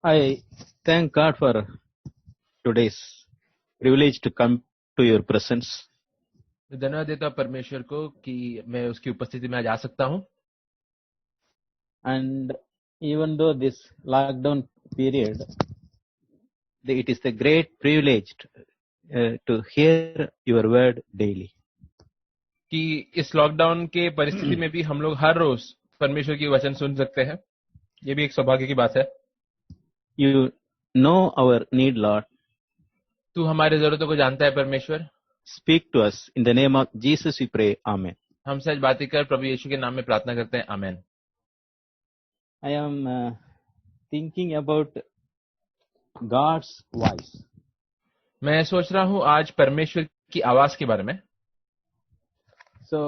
I thank God for today's privilege to come to your presence. धन्यवाद देता हूँ परमेश्वर को कि मैं उसकी उपस्थिति में आज आ सकता हूँ। And even though this lockdown period, it is a great privilege to hear your word daily. कि इस लॉकडाउन के परिस्थिति में भी हम लोग हर रोज परमेश्वर की वचन सुन सकते हैं, ये भी एक सौभाग्य की बात है। You know our need, Lord. तू हमारे जरूरतों को जानता है परमेश्वर। Speak to us. In the name of Jesus we pray. Amen. हमसे आज बातें कर, प्रभु यीशु के नाम में प्रार्थना करते हैं, आमेन। I am thinking about God's voice. मैं सोच रहा हूँ आज परमेश्वर की आवाज के बारे में। So,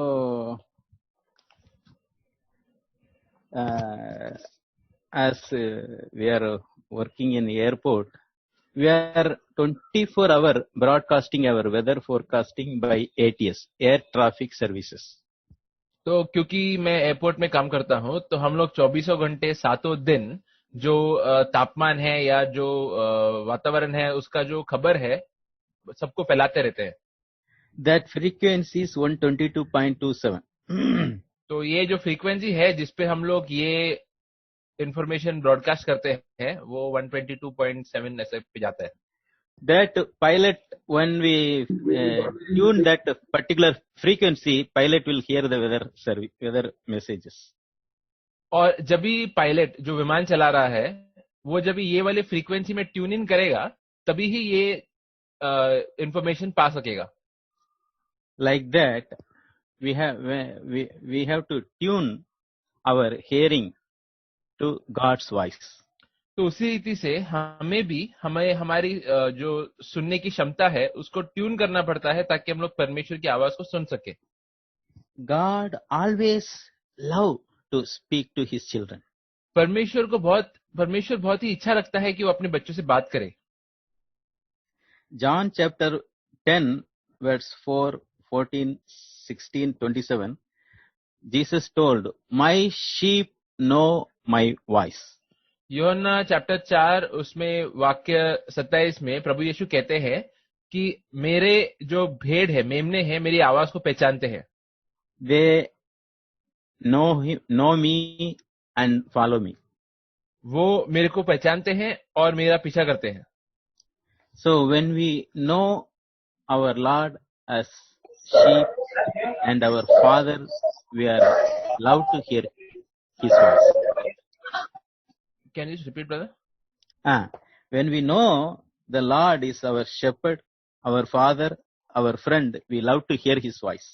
as we are working in the airport, we are 24-hour broadcasting our weather forecasting by ATS, Air Traffic Services. तो क्योंकि मैं एयरपोर्ट में काम करता हूँ, तो हम लोग 24 घंटे 7 दिन जो तापमान है या जो वातावरण है उसका जो खबर है सबको फैलाते रहते हैं। That frequency is 122.27. तो ये जो फ्रीक्वेंसी है जिसपे हम लोग ये इंफॉर्मेशन ब्रॉडकास्ट करते हैं वो 122.7 ऐसे पे जाता है। That pilot, when we tune that particular frequency, pilot will hear the weather messages. और जब भी पायलट जो विमान चला रहा है वो जब भी ये वाले फ्रीक्वेंसी में ट्यून इन करेगा तभी ही ये इंफॉर्मेशन पा सकेगा। Like that, we have to tune our hearing to God's voice. तो उसी रीति से हमें भी हमारी जो सुनने की क्षमता है उसको ट्यून करना पड़ता है ताकि हम लोग परमेश्वर की आवाज को सुन सके। God always love to speak to his children. परमेश्वर बहुत ही इच्छा रखता है कि वो अपने बच्चों से बात करे। John chapter 10 verse 4, 14, 16, 27, Jesus told, "My sheep know my voice." यूहन्ना चैप्टर 4 उसमें वाक्य 27 में प्रभु यीशु कहते हैं कि मेरे जो भेड़ है, मेमने हैं, मेरी आवाज को पहचानते हैं। They know me and follow me. वो मेरे को पहचानते हैं और मेरा पीछा करते हैं। So when we know our Lord as sheep and our Father, we are allowed to hear his voice. Can you just repeat, brother? When we know the Lord is our shepherd, our Father, our friend, we love to hear his voice.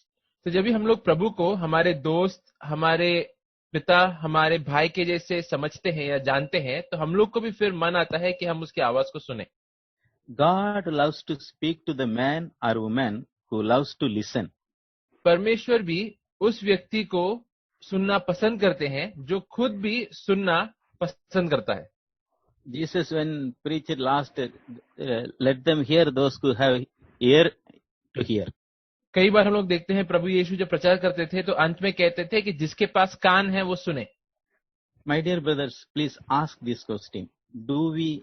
तो जब भी हम लोग प्रभु को हमारे दोस्त, हमारे पिता, हमारे भाई के जैसे समझते हैं या जानते हैं, तो हम लोग को भी फिर मन आता है कि हम उसकी आवाज को सुने। God loves to speak to the man or woman who loves to listen. परमेश्वर भी उस व्यक्ति को सुनना पसंद करते हैं जो खुद भी सुनना पसंद करता है। Jesus, when preacher last, let them hear those who have ear to hear. कई बार हम लोग देखते हैं प्रभु यीशु जब प्रचार करते थे तो अंत में कहते थे कि जिसके पास कान है वो सुने। My dear brothers, please ask this question. Do we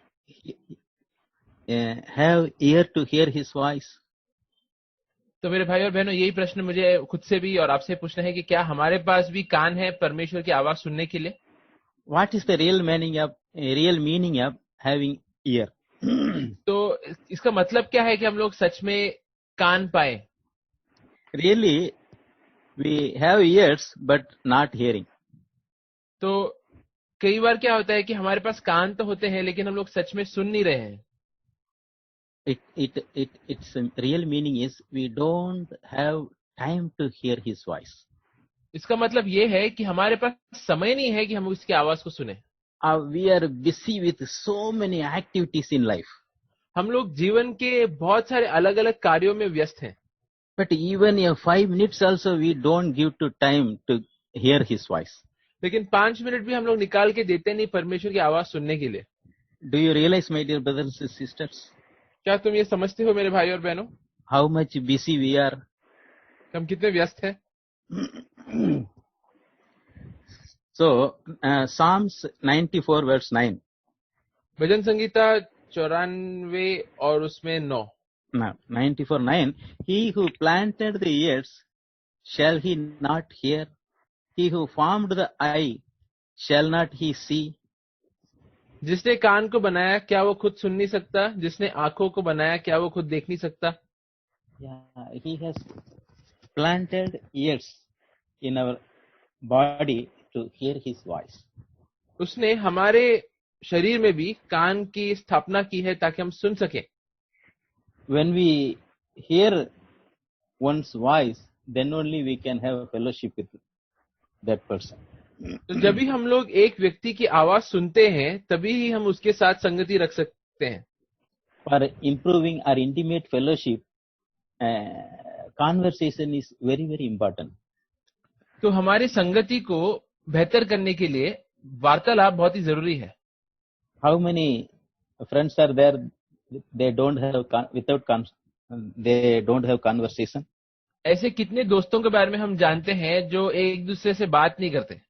have ear to hear his voice? तो मेरे भाई और बहनों, यही प्रश्न मुझे खुद से भी और आपसे पूछना है कि क्या हमारे पास भी कान है परमेश्वर की आवाज सुनने के लिए? What is the real meaning of having ear? तो इसका मतलब क्या है कि हम लोग सच में कान पाए? Really, we have ears but not hearing. तो कई बार क्या होता है कि हमारे पास कान तो होते हैं लेकिन हम लोग सच में सुन नहीं रहे हैं। Its real meaning is we don't have time to hear his voice. इसका मतलब ये है कि हमारे पास समय नहीं है कि हम उसकी आवाज को सुने। We are busy with so many activities in life. हम लोग जीवन के बहुत सारे अलग अलग कार्यों में व्यस्त हैं। But even 5 minutes also we don't give to time to hear his voice. लेकिन 5 मिनट भी हम लोग निकाल के देते नहीं परमेश्वर की आवाज सुनने के लिए। Do you realize, my dear brothers and sisters? क्या तुम ये समझते हो मेरे भाई और बहनों? How much busy we are? हम कितने व्यस्त हैं? So, Psalms 94 verse 9. भजन संगीता 94 और उसमें 9। Now, 94:9. He who planted the ears, shall he not hear? He who formed the eye, shall not he see? जिसने कान को बनाया क्या वो खुद सुन नहीं सकता? जिसने आंखों को बनाया क्या वो खुद देख नहीं सकता? Yeah, he has planted ears in our body to hear his voice. उसने हमारे शरीर में भी कान की स्थापना की है ताकि हम सुन सकें। When we hear one's voice, then only we can have a fellowship with that person. तो जब भी हम लोग एक व्यक्ति की आवाज सुनते हैं तभी ही हम उसके साथ संगति रख सकते हैं। For improving our intimate fellowship, conversation is very, very important. तो हमारी संगति को बेहतर करने के लिए वार्तालाप बहुत ही जरूरी है। How many friends are there? They don't have they don't have conversation. ऐसे कितने दोस्तों के बारे में हम जानते हैं जो एक दूसरे से बात नहीं करते?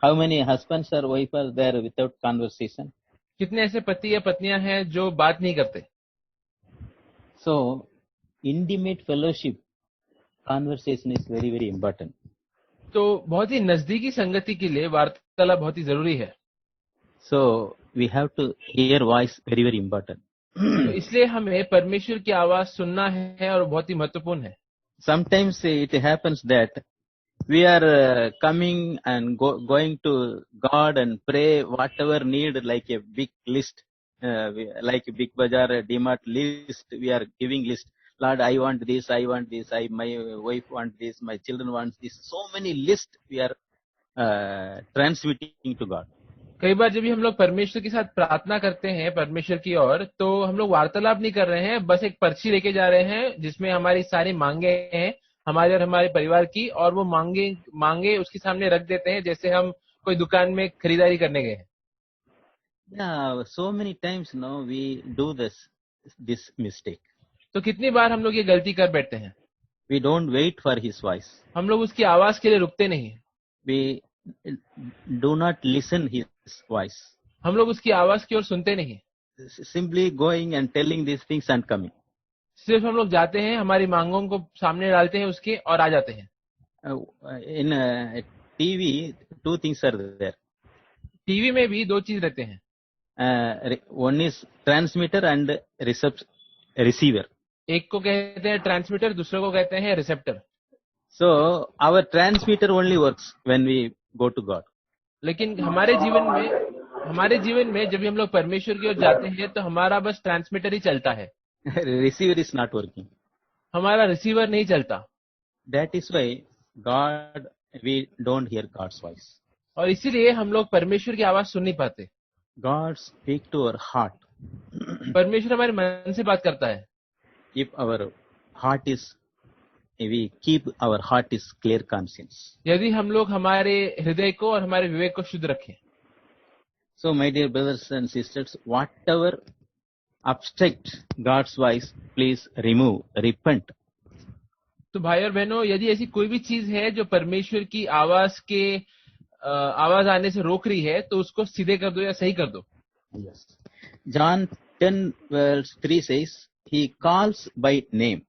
How many husbands or wives are there without conversation? कितने ऐसे पति या पत्नियां हैं जो बात नहीं करते? So, intimate fellowship, conversation is very, very important. तो बहुत ही नजदीकी संगति के लिए वार्तालाप बहुत ही जरूरी है। So, we have to hear voice, very, very important. तो इसलिए हमें परमेश्वर की आवाज सुनना है और बहुत ही महत्वपूर्ण है। Sometimes it happens that we are coming and going to God and pray whatever need, like a big list, like a big bazaar, DMart list. We are giving list. Lord, I want this, I want this, my wife want this, my children want this. So many lists we are transmitting to God. कई बार जब भी हम लोग परमेश्वर के साथ प्रार्थना करते हैं परमेश्वर की ओर, तो हम लोग वार्तालाप नहीं कर रहे हैं, बस एक पर्ची लेके जा रहे हैं जिसमें हमारी सारी मांगे हैं हमारे और हमारे परिवार की, और वो मांगे उसके सामने रख देते हैं जैसे हम कोई दुकान में खरीदारी करने गए हैं। Yeah, so many times no, we do this mistake. तो कितनी बार हम लोग ये गलती कर बैठते हैं? We don't wait for His voice. हम लोग उसकी आवाज के लिए रुकते नहीं हैं। We do not listen His voice. हम लोग उसकी आवाज की ओर सुनते नहीं। Simply going and telling these things and coming. सिर्फ हम लोग जाते हैं, हमारी मांगों को सामने डालते हैं उसके और आ जाते हैं। In TV, two things are there. TV में भी दो चीज रहते हैं। One is transmitter and receiver. एक को कहते हैं ट्रांसमीटर, दूसरे को कहते हैं receptor. So our transmitter only works when we go to God. लेकिन हमारे जीवन में जब भी हम लोग परमेश्वर की ओर जाते हैं तो हमारा बस ट्रांसमीटर ही चलता है। Receiver is not working. हमारा रिसीवर नहीं चलता। That is why we don't hear God's voice. और इसीलिए हम लोग परमेश्वर की आवाज सुन नहीं पाते। God speak to our heart. परमेश्वर हमारे मन से बात करता है। If we keep our heart is clear conscience. यदि हम लोग हमारे हृदय को और हमारे विवेक को शुद्ध रखें। So my dear brothers and sisters, whatever obstruct God's voice, please remove, repent. तो भाई और बहनों, यदि ऐसी कोई भी चीज है जो परमेश्वर की आवाज आने से रोक रही है तो उसको सीधे कर दो या सही कर दो। Yes. John 10:3 says, He calls by name.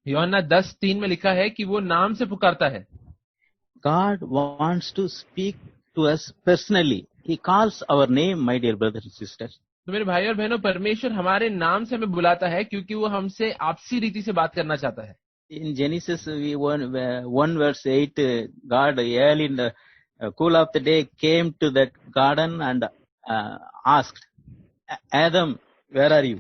यूहन्ना 10:3 में लिखा है कि वो नाम से पुकारता है। God wants to speak to us personally. He calls our name, my dear brothers and sisters. तो मेरे भाई और बहनों, परमेश्वर हमारे नाम से हमें बुलाता है क्योंकि वो हमसे आपसी रीति से बात करना चाहता है। In Genesis 1:8, God early in the cool of the day came to that garden and asked, Adam, where are you?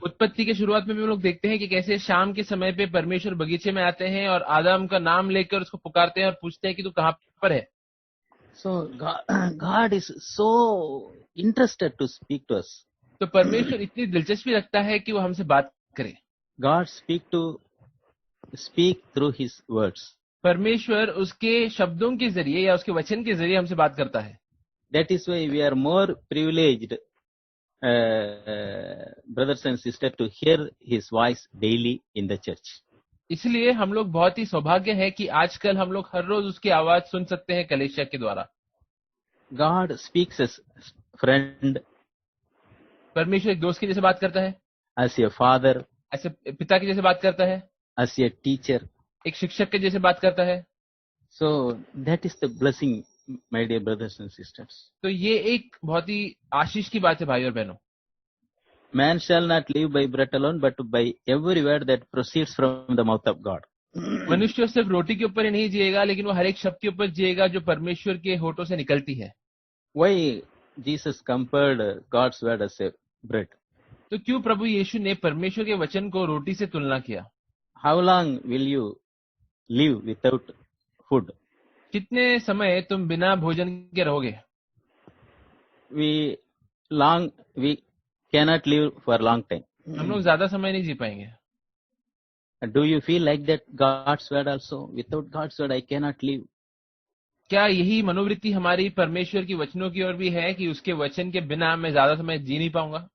उत्पत्ति के शुरुआत में भी हम लोग देखते हैं कि कैसे शाम के समय पे परमेश्वर बगीचे में आते हैं और आदम का नाम लेकर उसको पुकारते हैं और पूछते हैं कि तू कहाँ पर है। So God is so interested to speak to us. तो परमेश्वर इतनी दिलचस्पी रखता है कि वो हमसे बात करे। God speak through His words. परमेश्वर उसके शब्दों के जरिए या उसके वचन के जरिए हमसे बात करता है। That is why we are more privileged, brothers and sisters, to hear His voice daily in the church. इसलिए हम लोग बहुत ही सौभाग्य है कि आजकल हम लोग हर रोज उसकी आवाज सुन सकते हैं कलीसिया के द्वारा। God speaks as friend, परमेश्वर एक दोस्त के जैसे बात करता है, as a father, ऐसे पिता के जैसे बात करता है, as a teacher. एक शिक्षक के जैसे बात करता है. So that is the blessing, my dear brothers and sisters. तो ये एक बहुत ही आशीष की बात है भाई और बहनों. Man shall not live by bread alone, but by every word that proceeds from the mouth of God. मनुष्य सिर्फ रोटी के ऊपर ही नहीं जिएगा, लेकिन वो हर एक शब्द के ऊपर जिएगा जो परमेश्वर के होठों से निकलती है. Why Jesus compared God's word as a bread? तो क्यों प्रभु यीशु ने परमेश्वर के वचन को रोटी से तुलना किया? How long will you live without food? कितने समय तुम बिना भोजन के रहोगे? We cannot live for a long time. हम लोग ज्यादा समय नहीं जी पाएंगे. Do you feel like that God's word also? Without God's word, I cannot live. क्या यही मनोवृत्ति हमारी परमेश्वर की वचनों की ओर भी है कि उसके वचन के बिना मैं ज्यादा समय जी नहीं पाऊंगा?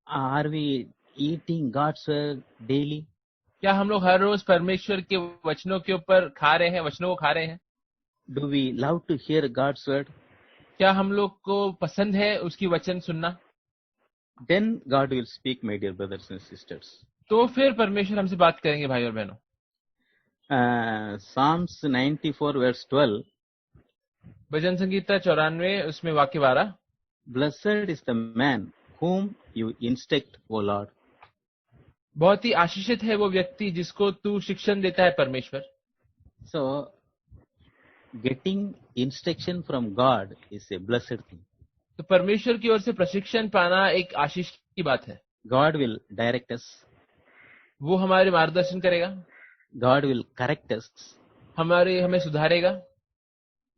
Are we eating God's word daily? क्या हम लोग हर रोज परमेश्वर के वचनों के ऊपर खा रहे हैं, वचनों को खा रहे हैं? Do we love to hear God's word? क्या हम लोग को पसंद है उसकी वचन सुनना? Then God will speak, my dear brothers and sisters. तो फिर परमेश्वर हमसे बात करेंगे भाई और बहनों. Psalms 94 verse 12. भजन संगीता 94 उसमें वाक्य 12. Blessed is the man whom you instruct, O Lord. बहुत ही आशीषित है वो व्यक्ति जिसको तू शिक्षण देता है परमेश्वर. So, getting instruction from God is a blessed thing. तो परमेश्वर की ओर से प्रशिक्षण पाना एक आशीष की बात है. God will direct us. वो हमारे मार्गदर्शन करेगा. God will correct us. हमें सुधारेगा.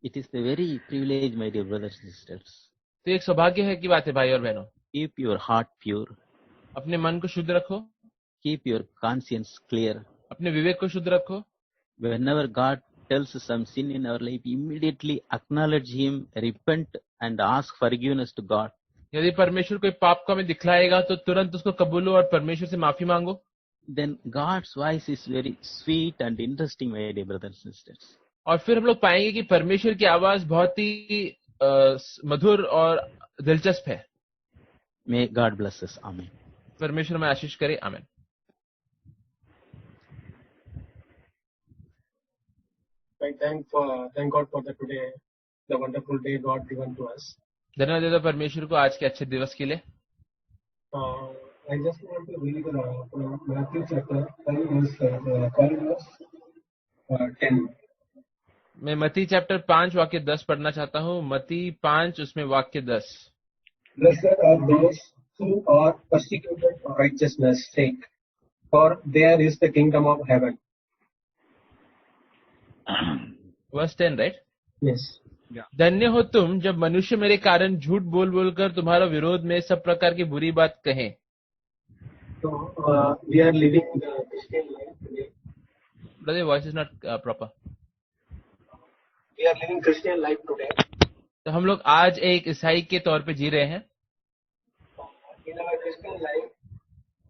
It is the very privilege, my dear brothers and sisters. तो एक सौभाग्य है की बात है भाई और बहनों. Keep your heart pure. अपने मन को शुद्ध रखो. Keep your conscience clear. अपने विवेक को शुद्ध रखो. Whenever God tells some sin in our life, immediately acknowledge Him, repent, and ask forgiveness to God. यदि परमेश्वर कोई पाप को हमें दिखलाएगा तो तुरंत उसको कबूलो और परमेश्वर से माफी मांगो. Then God's voice is very sweet and interesting, my dear brothers and sisters. और फिर हम लोग पाएंगे कि परमेश्वर की आवाज बहुत ही मधुर और दिलचस्प है. May God bless us. Amen. परमेश्वर में आशीष करे. आमीन. I thank God for the wonderful day God given to us. धन्यवाद देता परमेश्वर को आज के अच्छे दिवस के लिए. I just want to read from Matthew chapter 5 verse 10. मैं मती चैप्टर 5 वाक्य 10 पढ़ना चाहता हूँ. मती 5 उसमें वाक्य 10. Blessed are those who are persecuted for righteousness' sake, for there is the kingdom of heaven. Verse 10, right? Yes. धन्य हो तुम जब मनुष्य मेरे कारण झूठ बोल बोलकर तुम्हारा विरोध में सब प्रकार की बुरी बात कहें. So we are living the Christian life today. Brother voice is not proper. We are living Christian life today. तो हम लोग आज एक ईसाई के तौर पे जी रहे हैं. In our Christian life,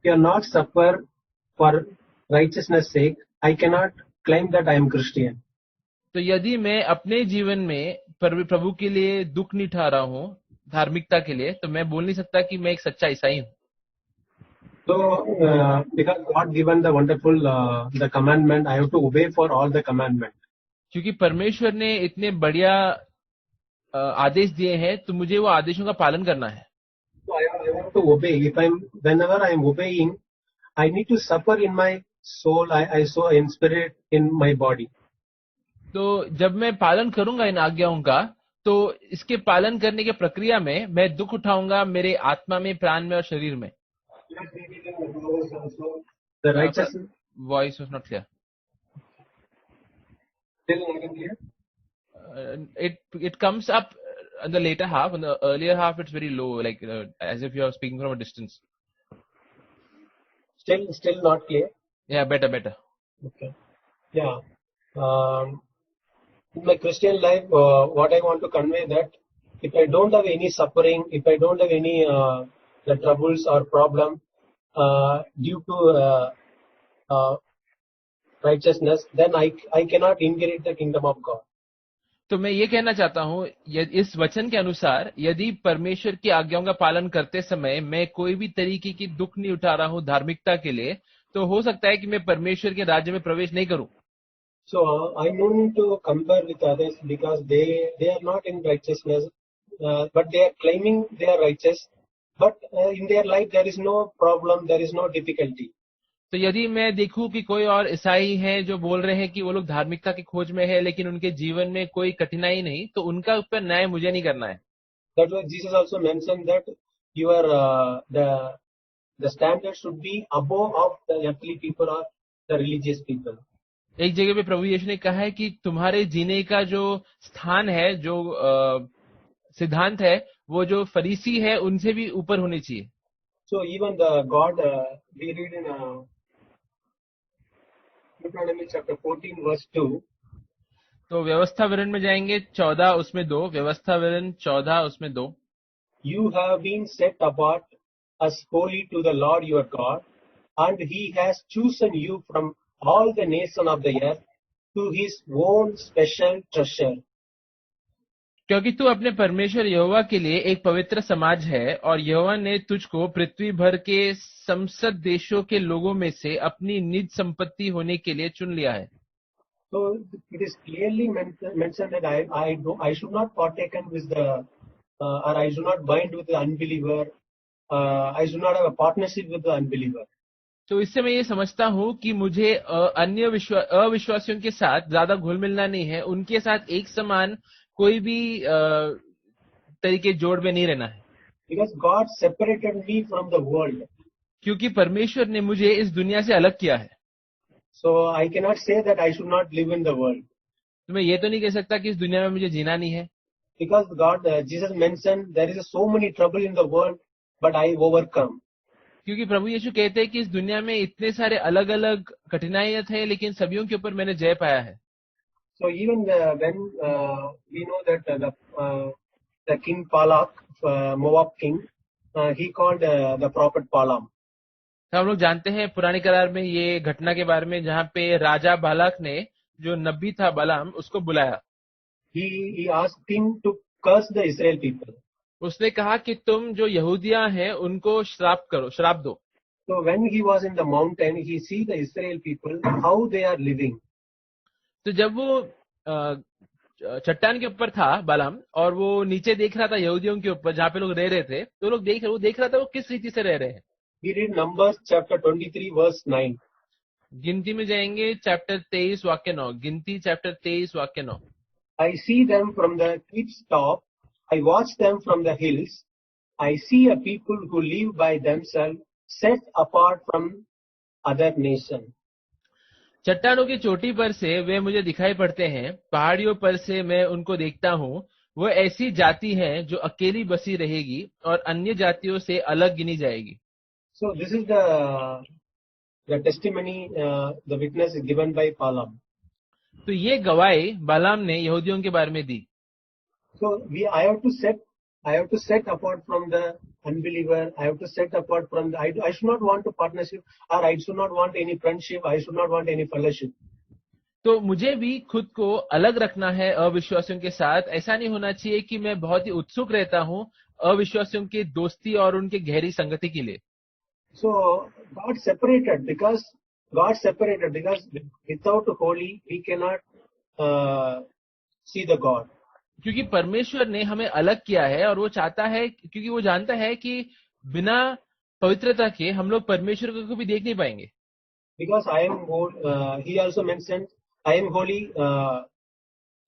we are not suffer for righteousness' sake. I cannot claim that I am Christian. तो यदि मैं अपने जीवन में प्रभु के लिए दुख नहीं ठा रहा हूँ धार्मिकता के लिए, तो मैं बोल नहीं सकता कि मैं एक सच्चा ईसाई हूँ. So, because God given the wonderful the commandment, I have to obey for all the commandment. क्योंकि परमेश्वर ने इतने बढ़िया आदेश दिए हैं, तो मुझे वो आदेशों का पालन करना है. So I have to obey. Whenever I am obeying, I need to suffer in my soul. I so in spirit in my body. तो जब मैं पालन करूंगा इन आज्ञाओं का, तो इसके पालन करने की प्रक्रिया में मैं दुख उठाऊंगा मेरे आत्मा में, प्राण में और शरीर में. The righteous. Voice was not clear. Still not clear. It comes up in the later half. In the earlier half, it's very low, like as if you are speaking from a distance. Still not clear. Yeah, better. Okay. Yeah. In my Christian life, what I want to convey that if I don't have any suffering, if I don't have any the troubles or problem due to righteousness, then I cannot inherit the kingdom of God. तो मैं ये कहना चाहता हूँ, इस वचन के अनुसार यदि परमेश्वर की आज्ञाओं का पालन करते समय मैं कोई भी तरीके की दुख नहीं उठा रहा हूँ धार्मिकता के लिए, तो हो सकता है कि मैं परमेश्वर के राज्य में प्रवेश नहीं करूं। So I no need to compare with others because they are not in righteousness, but they are claiming they are righteous. But in their life there is no problem, there is no difficulty. तो यदि मैं देखूं कि कोई और ईसाई हैं जो बोल रहे हैं कि वो लोग धार्मिकता की खोज में है लेकिन उनके जीवन में कोई कठिनाई नहीं, तो उनका ऊपर न्याय मुझे नहीं करना है। That's why Jesus also mentioned that your the standard should be above of the earthly people or the religious people. एक जगह पे प्रभु यीशु ने कहा है कि तुम्हारे जीने का जो स्थान है, जो सिद्धांत है, वो जो फरीसी है उनसे भी ऊपर होनी चाहिए। So even the God, we read in Deuteronomy chapter 14 verse 2. तो व्यवस्था विवरण में जाएंगे 14 उसमें 2, व्यवस्था विवरण 14 उसमें 2। You have been set apart as holy to the Lord your God, and He has chosen you from all the nations of the earth to His own special treasure. क्योंकि तू अपने परमेश्वर यहोवा के लिए एक पवित्र समाज है और यहोवा ने तुझको पृथ्वी भर के समस्त देशों के लोगों में से अपनी निज संपत्ति होने के लिए चुन लिया है। So it is clearly mentioned that I should not partaken with the or I should not bind with the unbeliever. I should not have a partnership with the unbeliever. तो इससे मैं ये समझता हूँ कि मुझे अन्य अविश्वासियों के साथ ज्यादा घुल मिलना नहीं है, उनके साथ एक समान कोई भी तरीके जोड़ में नहीं रहना है। Because God separated me from the world. क्योंकि परमेश्वर ने मुझे इस दुनिया से अलग किया है। So I cannot say that I should not live in the world. तो मैं ये तो नहीं कह सकता कि इस दुनिया में मुझे जीना नहीं है। Because God, Jesus mentioned there is so many trouble in the world, but I overcome. क्योंकि प्रभु यीशु कहते हैं कि इस दुनिया में इतने सारे अलग अलग कठिनाइयां थे, लेकिन सभी के ऊपर मैंने जय पाया है। So even when we know that the king Balak, Moab king, he called the prophet Balaam. तो हम लोग जानते हैं पुराने करार में ये घटना के बारे में, जहाँ पे राजा बालाक ने जो नबी था बलाम उसको बुलाया। He asked him to curse the Israel people. उसने कहा कि तुम जो यहूदियां हैं उनको श्राप करो, श्राप दो। So when he was in the mountain, he see the Israel people how they are living. तो जब वो चट्टान के ऊपर था बालाम और वो नीचे देख रहा था यहूदियों के ऊपर जहाँ पे लोग रह रहे थे, तो लोग वो देख रहा था वो किस रीति से रह रहे हैं। We read Numbers chapter 23 verse 9. गिनती में जाएंगे चैप्टर 23 वाक्य 9। गिनती चैप्टर 23 वाक्य 9। I see them from the cliff's top. I watch them from the hills. I see a people who live by themselves, set apart from other nation. चट्टानों की चोटी पर से वे मुझे दिखाई पड़ते हैं, पहाड़ियों पर से मैं उनको देखता हूँ। वो ऐसी जाति है जो अकेली बसी रहेगी और अन्य जातियों से अलग गिनी जाएगी। So this is the testimony, the witness is given by Balaam. तो ये गवाही बालाम ने यहूदियों के बारे में दी। So I have to set apart from the unbeliever. I have to set apart from I should not want to partnership, or I should not want any friendship. I should not want any fellowship. तो मुझे भी खुद को अलग रखना है अविश्वासियों के साथ। ऐसा नहीं होना चाहिए कि मैं बहुत ही उत्सुक रहता हूँ अविश्वासियों की दोस्ती और उनके गहरी संगति के लिए। So God separated because without holy we cannot see the God. क्योंकि परमेश्वर ने हमें अलग किया है और वो चाहता है, क्योंकि वो जानता है कि बिना पवित्रता के हम लोग परमेश्वर को भी देख नहीं पाएंगे। Because I am he also mentioned I am holy.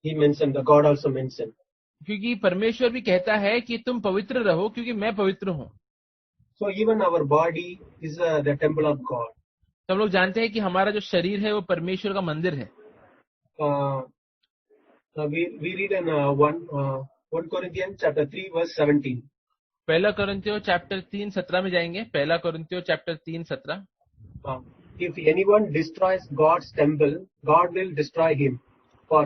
He mentioned, the God also mentioned. क्योंकि परमेश्वर भी कहता है कि तुम पवित्र रहो क्योंकि मैं पवित्र हूँ। So even our body is the temple of God. तो हम लोग जानते हैं कि हमारा जो शरीर है वो परमेश्वर का मंदिर है। We read in 1 Corinthians chapter 3 verse 17. पहला कोरिन्थियों चैप्टर 3:17 में जाएंगे। पहला कोरिन्थियों chapter 3:17। If anyone destroys God's temple, God will destroy him. For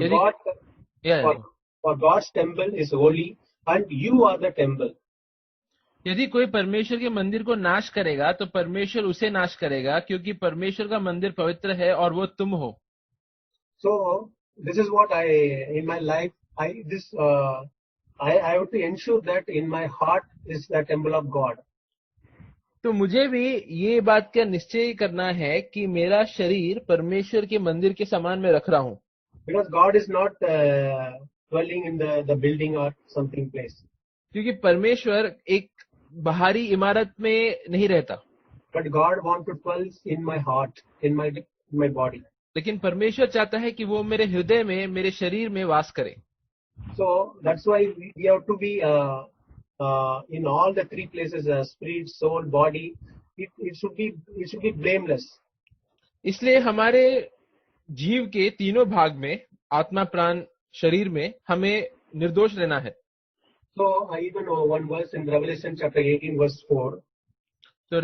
God's temple is holy, and you are the temple. यदि कोई परमेश्वर के मंदिर को नाश करेगा तो परमेश्वर उसे नाश करेगा, क्योंकि परमेश्वर का मंदिर पवित्र है और वो तुम हो। So this is what in my life I have to ensure that in my heart is the temple of God. तो मुझे भी ये बात का निश्चय करना है कि मेरा शरीर परमेश्वर के मंदिर के समान मैं रख रहा हूँ, Because God is not dwelling in the building or something place. क्योंकि परमेश्वर एक बाहरी इमारत में नहीं रहता, But God wants to dwell in my heart, in my body. लेकिन परमेश्वर चाहता है कि वो मेरे हृदय में, मेरे शरीर में वास करे. So that's why we have to be in all the three places: spirit, soul, body. It should be blameless. इसलिए हमारे जीव के तीनों भाग में, आत्मा, प्राण, शरीर में हमें निर्दोष रहना है. So I even know one verse in Revelation chapter 18 verse 4. तो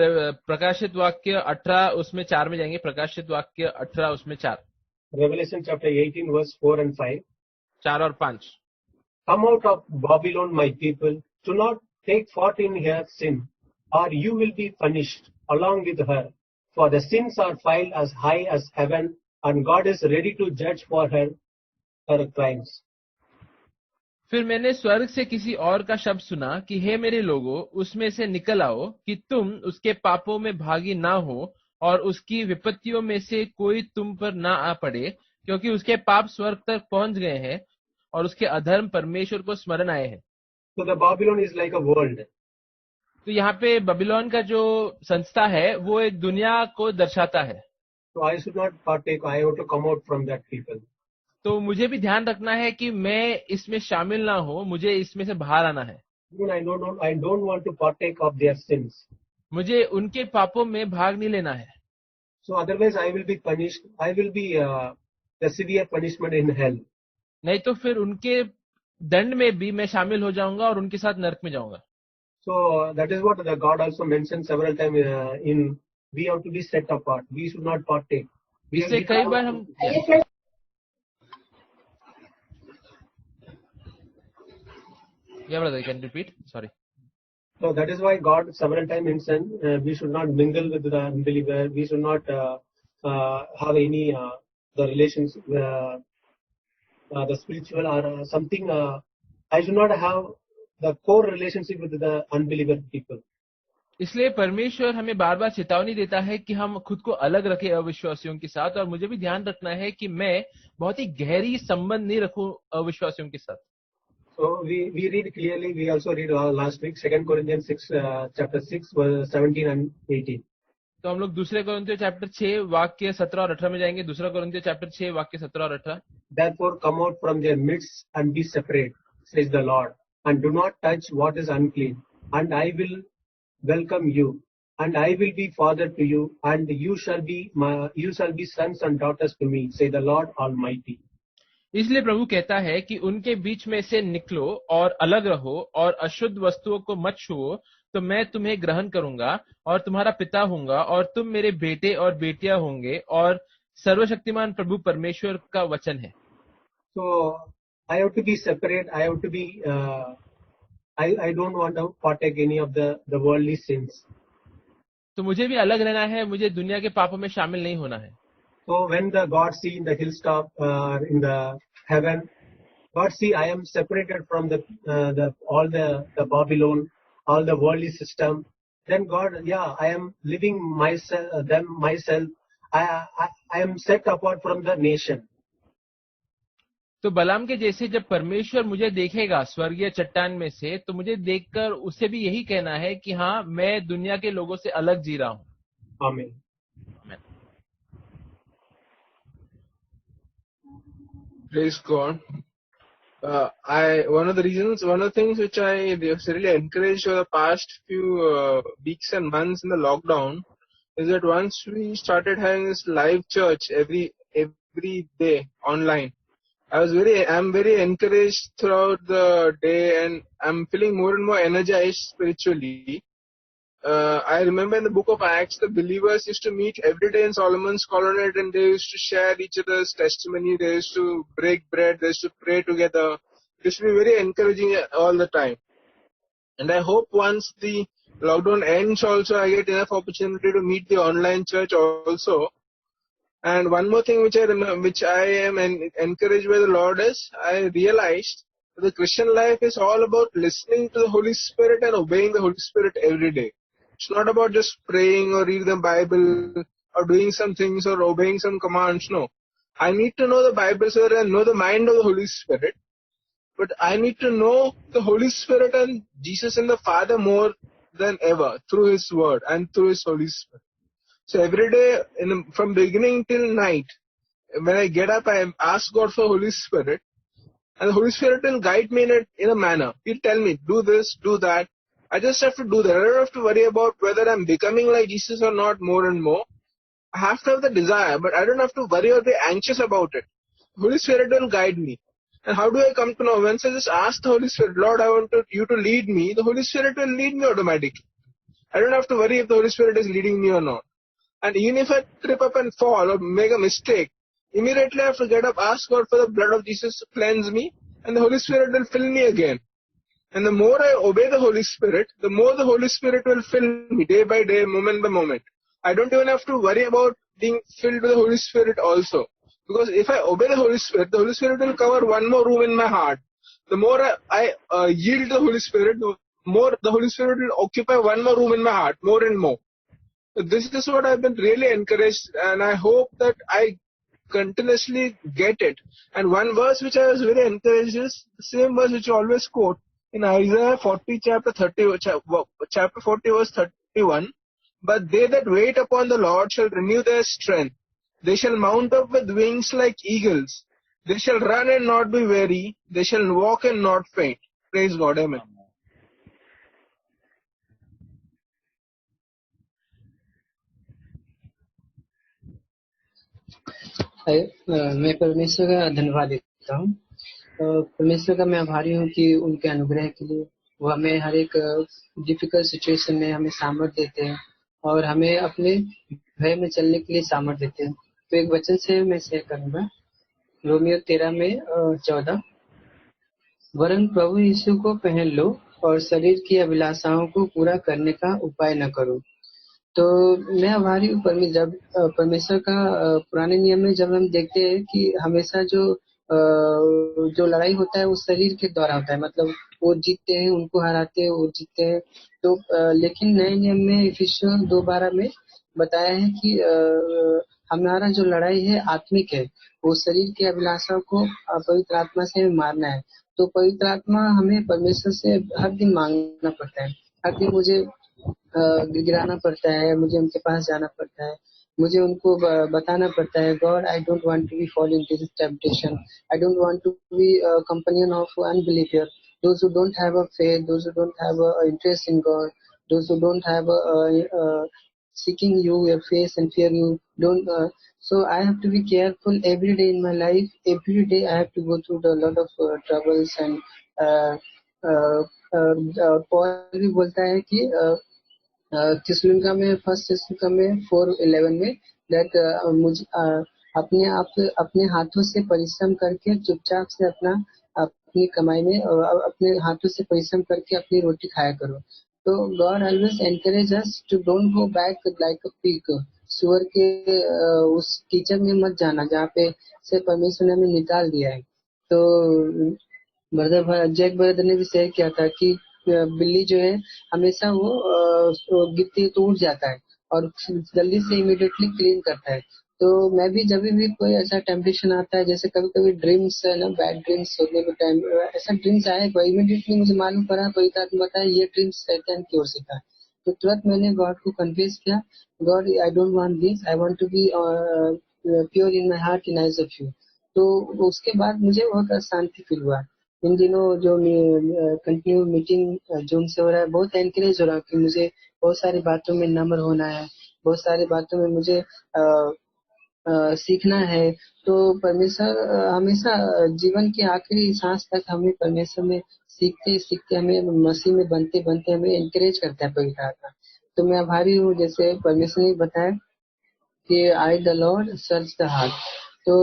प्रकाशित वाक्य 18 उसमें 4 में जाएंगे. प्रकाशित वाक्य 18 उसमें 4. Revelation chapter 18 verse 4 and 5. 4 और 5. Come out of Babylon, my people. Do not take part in her sin, or you will be punished along with her. For the sins are piled as high as heaven, and God is ready to judge for her crimes. फिर मैंने स्वर्ग से किसी और का शब्द सुना कि हे मेरे लोगों, उसमें से निकल आओ कि तुम उसके पापों में भागी ना हो और उसकी विपत्तियों में से कोई तुम पर ना आ पड़े, क्योंकि उसके पाप स्वर्ग तक पहुंच गए हैं और उसके अधर्म परमेश्वर को स्मरण आए हैं. So the Babylon is like a world. तो यहाँ पे बबीलोन का जो संस्था है वो एक दुनिया को दर्शाता है. So I should not partake. I have to come out from that people. तो मुझे भी ध्यान रखना है कि मैं इसमें शामिल ना हो, मुझे इसमें से बाहर आना है. Even I don't want to partake of their sins. मुझे उनके पापों में भाग नहीं लेना है. So otherwise I will be punished. I will be the severe punishment in hell. नहीं तो फिर उनके दंड में भी मैं शामिल हो जाऊंगा और उनके साथ नरक में जाऊंगा. So that is what the God also mentioned several times in we have to be set apart. We should not partake. इससे कई बार हम Yeah, brother, you can repeat. Sorry. So that is why God several times mentioned we should not mingle with the unbeliever. We should not have any the relations, the spiritual or something. I should not have the core relationship with the unbeliever people. इसलिए परमेश्वर हमें बार बार चेतावनी देता है कि हम खुद को अलग रखें अविश्वासियों के साथ, और मुझे भी ध्यान रखना है कि मैं बहुत ही गहरी संबंध नहीं रखूं अविश्वासियों के साथ. So we read clearly. We also read last week 2 Corinthians 6 chapter 6 verse 17 and 18. तो हम लोग दूसरे कोरिन्थियों चैप्टर 6 वाक्य 17 और 18 में जाएंगे. दूसरा कोरिन्थियों चैप्टर 6 वाक्य 17 और 18. Therefore come out from their midst and be separate, says the Lord, and do not touch what is unclean, and I will welcome you, and I will be father to you, and you shall be sons and daughters to me, say the Lord Almighty. इसलिए प्रभु कहता है कि उनके बीच में से निकलो और अलग रहो और अशुद्ध वस्तुओं को मत छुओ, तो मैं तुम्हें ग्रहण करूंगा और तुम्हारा पिता होऊंगा और तुम मेरे बेटे और बेटियां होंगे, और सर्वशक्तिमान प्रभु परमेश्वर का वचन है. So I have to be separate. I have to be. I don't want to partake any of the worldly sins. तो मुझे भी अलग रहना है, मुझे दुनिया के पापों में शामिल नहीं होना है. So when the God see in the hilltop in the heaven, God see I am separated from all the Babylon, all the worldly system. Then God, yeah, I am living myself. I am set apart from the nation. तो बलाम के जैसे जब परमेश्वर मुझे देखेगा स्वर्गीय चट्टान में से, तो मुझे देखकर उसे भी यही कहना है कि हाँ, मैं दुनिया के लोगों से अलग जी रहा हूँ. Amen. Praise God. One of the things which I really encouraged for the past few weeks and months in the lockdown is that once we started having this live church every day online, I'm very encouraged throughout the day, and I'm feeling more and more energized spiritually. I remember in the book of Acts, the believers used to meet every day in Solomon's colonnade, and they used to share each other's testimony. They used to break bread. They used to pray together. It used to be very encouraging all the time. And I hope once the lockdown ends also, I get enough opportunity to meet the online church also. And one more thing which I remember, which I am encouraged by the Lord is, I realized the Christian life is all about listening to the Holy Spirit and obeying the Holy Spirit every day. It's not about just praying or reading the Bible or doing some things or obeying some commands. No. I need to know the Bible so that I know the mind of the Holy Spirit. But I need to know the Holy Spirit and Jesus and the Father more than ever through His Word and through His Holy Spirit. So every day, from beginning till night, when I get up, I ask God for Holy Spirit, and the Holy Spirit will guide me in a manner. He'll tell me, do this, do that. I just have to do that. I don't have to worry about whether I'm becoming like Jesus or not more and more. I have to have the desire, but I don't have to worry or be anxious about it. The Holy Spirit will guide me. And how do I come to know? Once I just ask the Holy Spirit, Lord, I want you to lead me, the Holy Spirit will lead me automatically. I don't have to worry if the Holy Spirit is leading me or not. And even if I trip up and fall or make a mistake, immediately I have to get up, ask God for the blood of Jesus to cleanse me, and the Holy Spirit will fill me again. And the more I obey the Holy Spirit, the more the Holy Spirit will fill me day by day, moment by moment. I don't even have to worry about being filled with the Holy Spirit also. Because if I obey the Holy Spirit will cover one more room in my heart. The more I yield to the Holy Spirit, the more the Holy Spirit will occupy one more room in my heart, more and more. So this is what I've been really encouraged, and I hope that I continuously get it. And one verse which I was very encouraged is the same verse which I always quote in Isaiah 40 chapter 40 verse 31. But they that wait upon the Lord shall renew their strength. They shall mount up with wings like eagles. They shall run and not be weary. They shall walk and not faint. Praise God. Amen. मैं परमेश्वर का धन्यवाद देता हूँ। परमेश्वर का मैं आभारी हूँ कि उनके अनुग्रह के लिए वो हमें हर एक डिफिकल्ट सिचुएशन में हमें सामर्थ्य देते हैं और हमें अपने भय में चलने के लिए सामर्थ्य देते हैं। तो एक वचन से मैं शेयर करूंगा, रोमियो 13:14। वरन प्रभु यीशु को पहन लो और शरीर की अभिलाषाओं को पूरा करने का उपाय न करो। तो मैं आभारी हूँ परमेश्वर का पुराने नियम में जब हम देखते हैं कि हमेशा जो लड़ाई होता है वो शरीर के द्वारा होता है, मतलब वो जीतते हैं, उनको हराते हैं, वो जीतते हैं। तो लेकिन नए नियम में इफिसियों 2:12 में बताया है कि हमारा जो लड़ाई है आत्मिक है, वो शरीर की अभिलाषा को पवित्र आत्मा से मारना है। तो पवित्र आत्मा हमें परमेश्वर से हर दिन मांगना पड़ता है, हर दिन मुझे गिड़गिड़ाना पड़ता है, मुझे उनके पास जाना पड़ता है, मुझे उनको बताना पड़ता है, God I don't want to be fall into this temptation, I don't want to be companion of unbeliever, those who don't have a faith, those who don't have a interest in God, those who don't have seeking you your face and fear you don't so I have to be careful every day in my life. Every day I have to go through a lot of troubles and Paul भी बोलता है कि Thessalonica में 1 Thessalonica में 4:11 में that मुझे अपने हाथों से परिश्रम करके चुपचाप से अपनी कमाई में अपने हाथों से परिश्रम करके अपनी रोटी खाया करो। तो God always encourage us to don't go back like a pig, सुअर के उस कीचड़ में मत जाना जहाँ पे से परमेश्वर ने हमें निकाल दिया है। तो जैक ब्रदर ने भी शेयर किया था कि बिल्ली जो है हमेशा वो गिरती है तो उठ जाता है और जल्दी से इमीडिएटली क्लीन करता है। तो मैं भी जब भी कोई ऐसा टेम्पटेशन आता है, जैसे कभी कभी ड्रीम्स है ना, बैड ड्रीम्स सोने के टाइम ऐसा ड्रीम्स आए, इमीडिएटली मुझे मालूम पड़ा, कोई बताया ये ड्रीम्स शैतान की ओर से था। तो तुरंत मैंने गॉड को कन्फेस किया, God I don't want this, I want to be pure in my heart in eyes of you. तो उसके बाद मुझे बहुत शांति फील हुआ। इन दिनों जो कंटिन्यू मीटिंग जूम से हो रहा है, बहुत एनकरेज हो रहा है कि मुझे बहुत सारी बातों में नम्र होना है, बहुत सारी बातों में मुझे सीखना है। तो परमेश्वर हमेशा जीवन के आखिरी सांस तक हमें परमेश्वर में सीखते सीखते हमें मसीह में बनते बनते हमें एनकरेज करता है पवित्र आत्मा। तो मैं आभारी हूँ, जैसे परमेश्वर ने बताया कि I the Lord search the heart. तो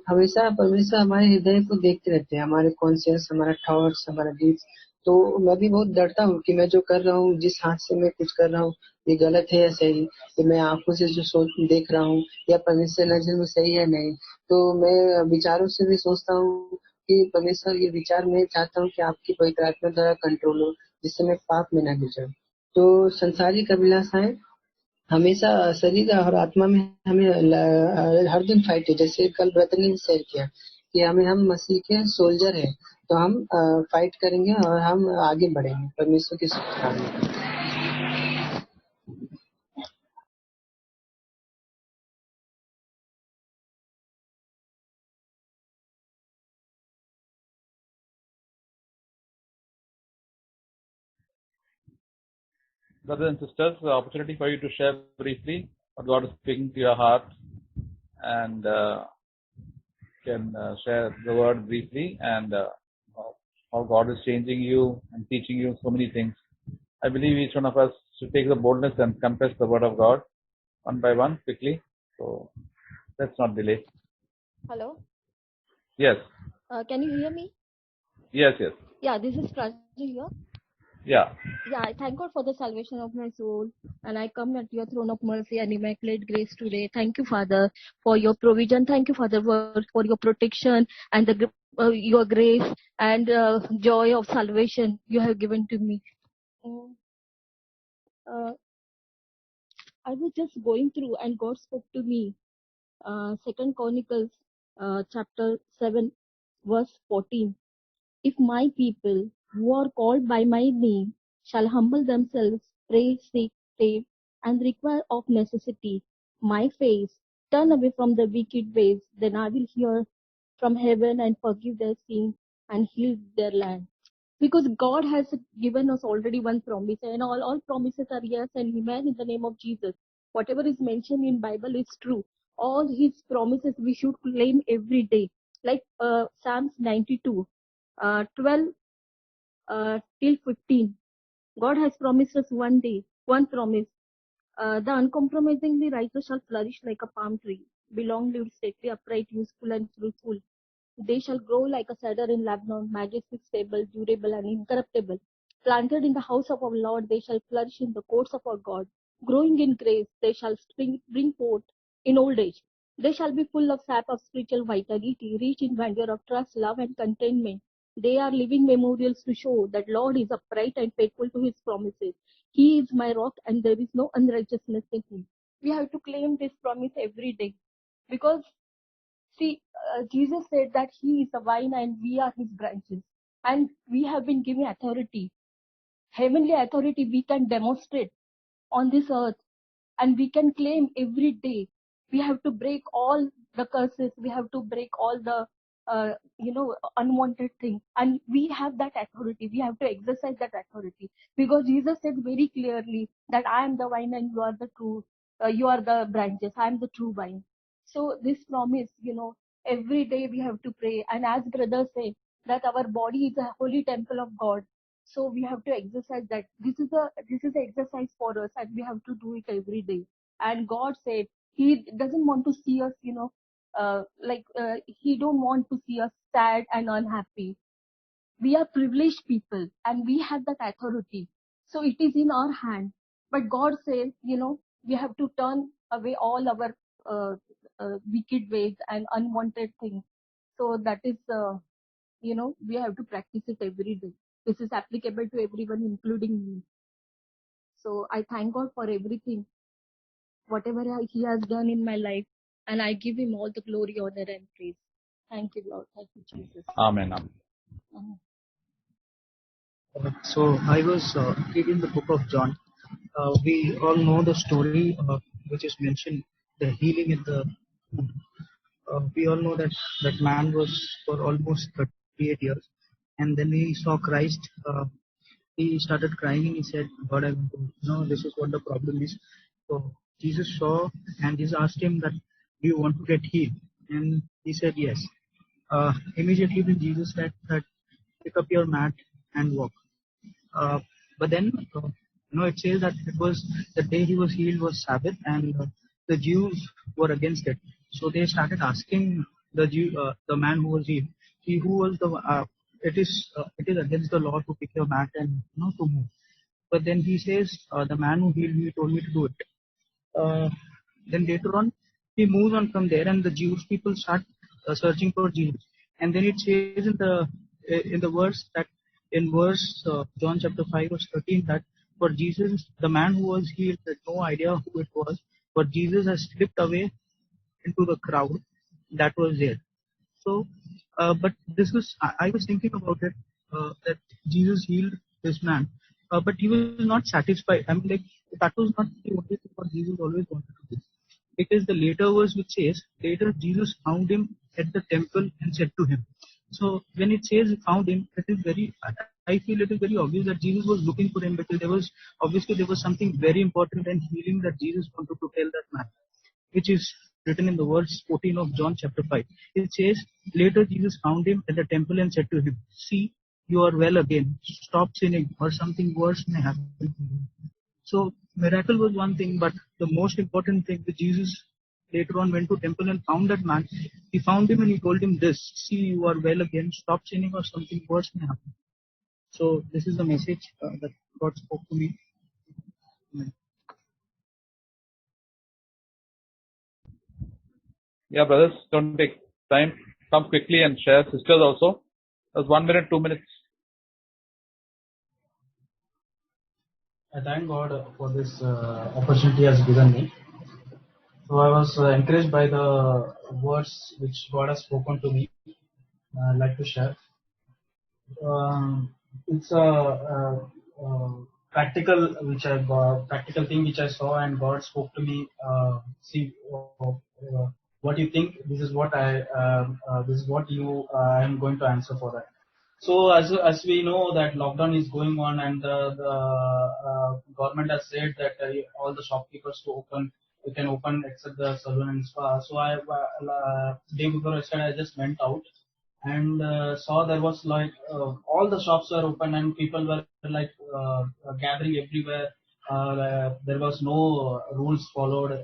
हमेशा परमेश्वर हमारे हृदय को देखते रहते हैं, हमारे कॉन्शियस, हमारा थॉट्स, हमारा डीड्स, तो मैं भी बहुत डरता हूँ कि मैं जो कर रहा हूँ, जिस हाथ से मैं कुछ कर रहा हूँ, ये गलत है या सही, कि मैं आंखों से जो सोच देख रहा हूँ या परमेश्वर नजर में सही है नहीं। तो मैं विचारों से भी सोचता हूँ कि परमेश्वर, ये विचार मैं चाहता हूँ कि आपकी पवित्र आत्मा द्वारा कंट्रोल हो, जिससे मैं पाप में ना गिर जाऊं। तो संसारिक अभिलाषाएं हमेशा शरीर और आत्मा में हमें हर दिन फाइट है। जैसे कल ब्रदर ने शेयर किया कि हम मसीह के सोल्जर हैं, तो हम फाइट करेंगे और हम आगे बढ़ेंगे परमेश्वर की काम में। Brothers and sisters, the opportunity for you to share briefly what God is speaking to your heart, and can share the word briefly, and how God is changing you and teaching you so many things. I believe each one of us should take the boldness and confess the word of God one by one quickly. So let's not delay. Hello. Yes, Can you hear me? yes. Yeah, this is Prajna here. Yeah. Yeah, I thank God for the salvation of my soul, and I come at your throne of mercy and immaculate grace today. Thank you, Father, for your provision. Thank you, Father, for your protection and your grace and joy of salvation you have given to me. I was just going through, and God spoke to me. Second Chronicles, chapter 7, verse 14. If my people who are called by my name shall humble themselves, pray, seek, save, and require of necessity my face, turn away from the wicked ways, then I will hear from heaven and forgive their sin and heal their land. Because God has given us already one promise, and all promises are yes and amen in the name of Jesus. Whatever is mentioned in Bible is true. All His promises we should claim every day. Like Psalms 92, 12 till 15. God has promised us one day, one promise. The uncompromisingly righteous shall flourish like a palm tree, belong lived stately, upright, useful, and fruitful. They shall grow like a cedar in Lebanon, majestic, stable, durable, and incorruptible. Planted in the house of our Lord, they shall flourish in the courts of our God. Growing in grace, they shall bring forth in old age. They shall be full of sap of spiritual vitality, rich in grandeur of trust, love, and contentment. They are living memorials to show that Lord is upright and faithful to His promises. He is my rock, and there is no unrighteousness in Him. We have to claim this promise every day, because see, Jesus said that He is the vine and we are His branches. And we have been given authority, heavenly authority we can demonstrate on this earth. And we can claim every day. We have to break all the curses. We have to break all the, unwanted things. And we have that authority. We have to exercise that authority. Because Jesus said very clearly that I am the vine and you are the true, you are the branches. I am the true vine. So this promise, every day we have to pray. And as brothers say, that our body is a holy temple of God. So we have to exercise that. This is an exercise for us, and we have to do it every day. And God said He doesn't want to see us, He don't want to see us sad and unhappy. We are privileged people, and we have that authority. So it is in our hand. But God says, we have to turn away all our wicked ways and unwanted things. So that is, we have to practice it every day. This is applicable to everyone, including me. So I thank God for everything, whatever He has done in my life, and I give Him all the glory, honor, and praise. Thank you, Lord. Thank you, Jesus. Amen. Amen. So I was reading the book of John. We all know the story which is mentioned, the healing in the womb. We all know that that man was for almost 38 years, and then he saw Christ. He started crying and he said, "God, I want to know this is what the problem is." So Jesus saw and Jesus asked him that, "Do you want to get healed?" And he said, "Yes." Immediately when Jesus said that, "Pick up your mat and walk." But then, it says that it was the day he was healed was Sabbath, and the Jews were against it. So they started asking the man who was healed, who was the it is against the law to pick your mat and to move. But then he says, the man who healed me told me to do it. Then later on, he moves on from there, and the Jewish people start searching for Jesus. And then it says in the verse that in verse John chapter 5 verse 13 that for Jesus, the man who was healed had no idea who it was, but Jesus has slipped away into the crowd that was there. So, but this was I was thinking about it that Jesus healed this man, but he was not satisfied. I mean, like that was not the only thing what Jesus always wanted to do. Because the later verse which says, later Jesus found him at the temple and said to him. So when it says found him, it is I feel it is very obvious that Jesus was looking for him, because there was something very important and healing that Jesus wanted to tell that man, which is written in the verse 14 of John chapter 5. It says, later Jesus found him at the temple and said to him, see, you are well again. Stop sinning, or something worse may happen to you. So miracle was one thing, but the most important thing, that Jesus later on went to temple and found that man. He found him and he told him this, see, you are well again. Stop sinning, or something worse may happen. So this is the message that God spoke to me. Amen. Yeah, brothers, don't take time. Come quickly and share. Sisters also. Just 1 minute, 2 minutes. I thank God for this opportunity He has given me. So I was encouraged by the words which God has spoken to me. I'd like to share. It's a practical practical thing which I saw, and God spoke to me. See, what you think? This is what I am going to answer for that. So as we know that lockdown is going on, and the government has said that all the shopkeepers to open, you can open except the salon and spa. So I day before yesterday I just went out and saw there was like all the shops were open and people were like gathering everywhere. There was no rules followed.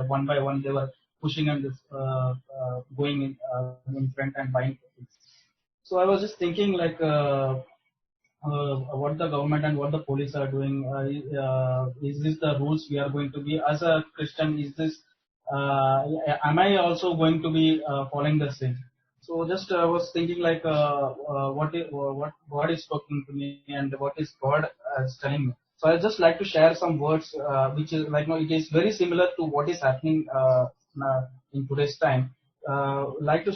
One by one they were pushing and going in front and buying things. So I was just thinking like what the government and what the police are doing. Is this the rules we are going to be as a Christian? Is this am I also going to be following the same? So just I was thinking like what God is talking to me and what is God telling me. So I just like to share some words which is like it is very similar to what is happening in today's time. Like to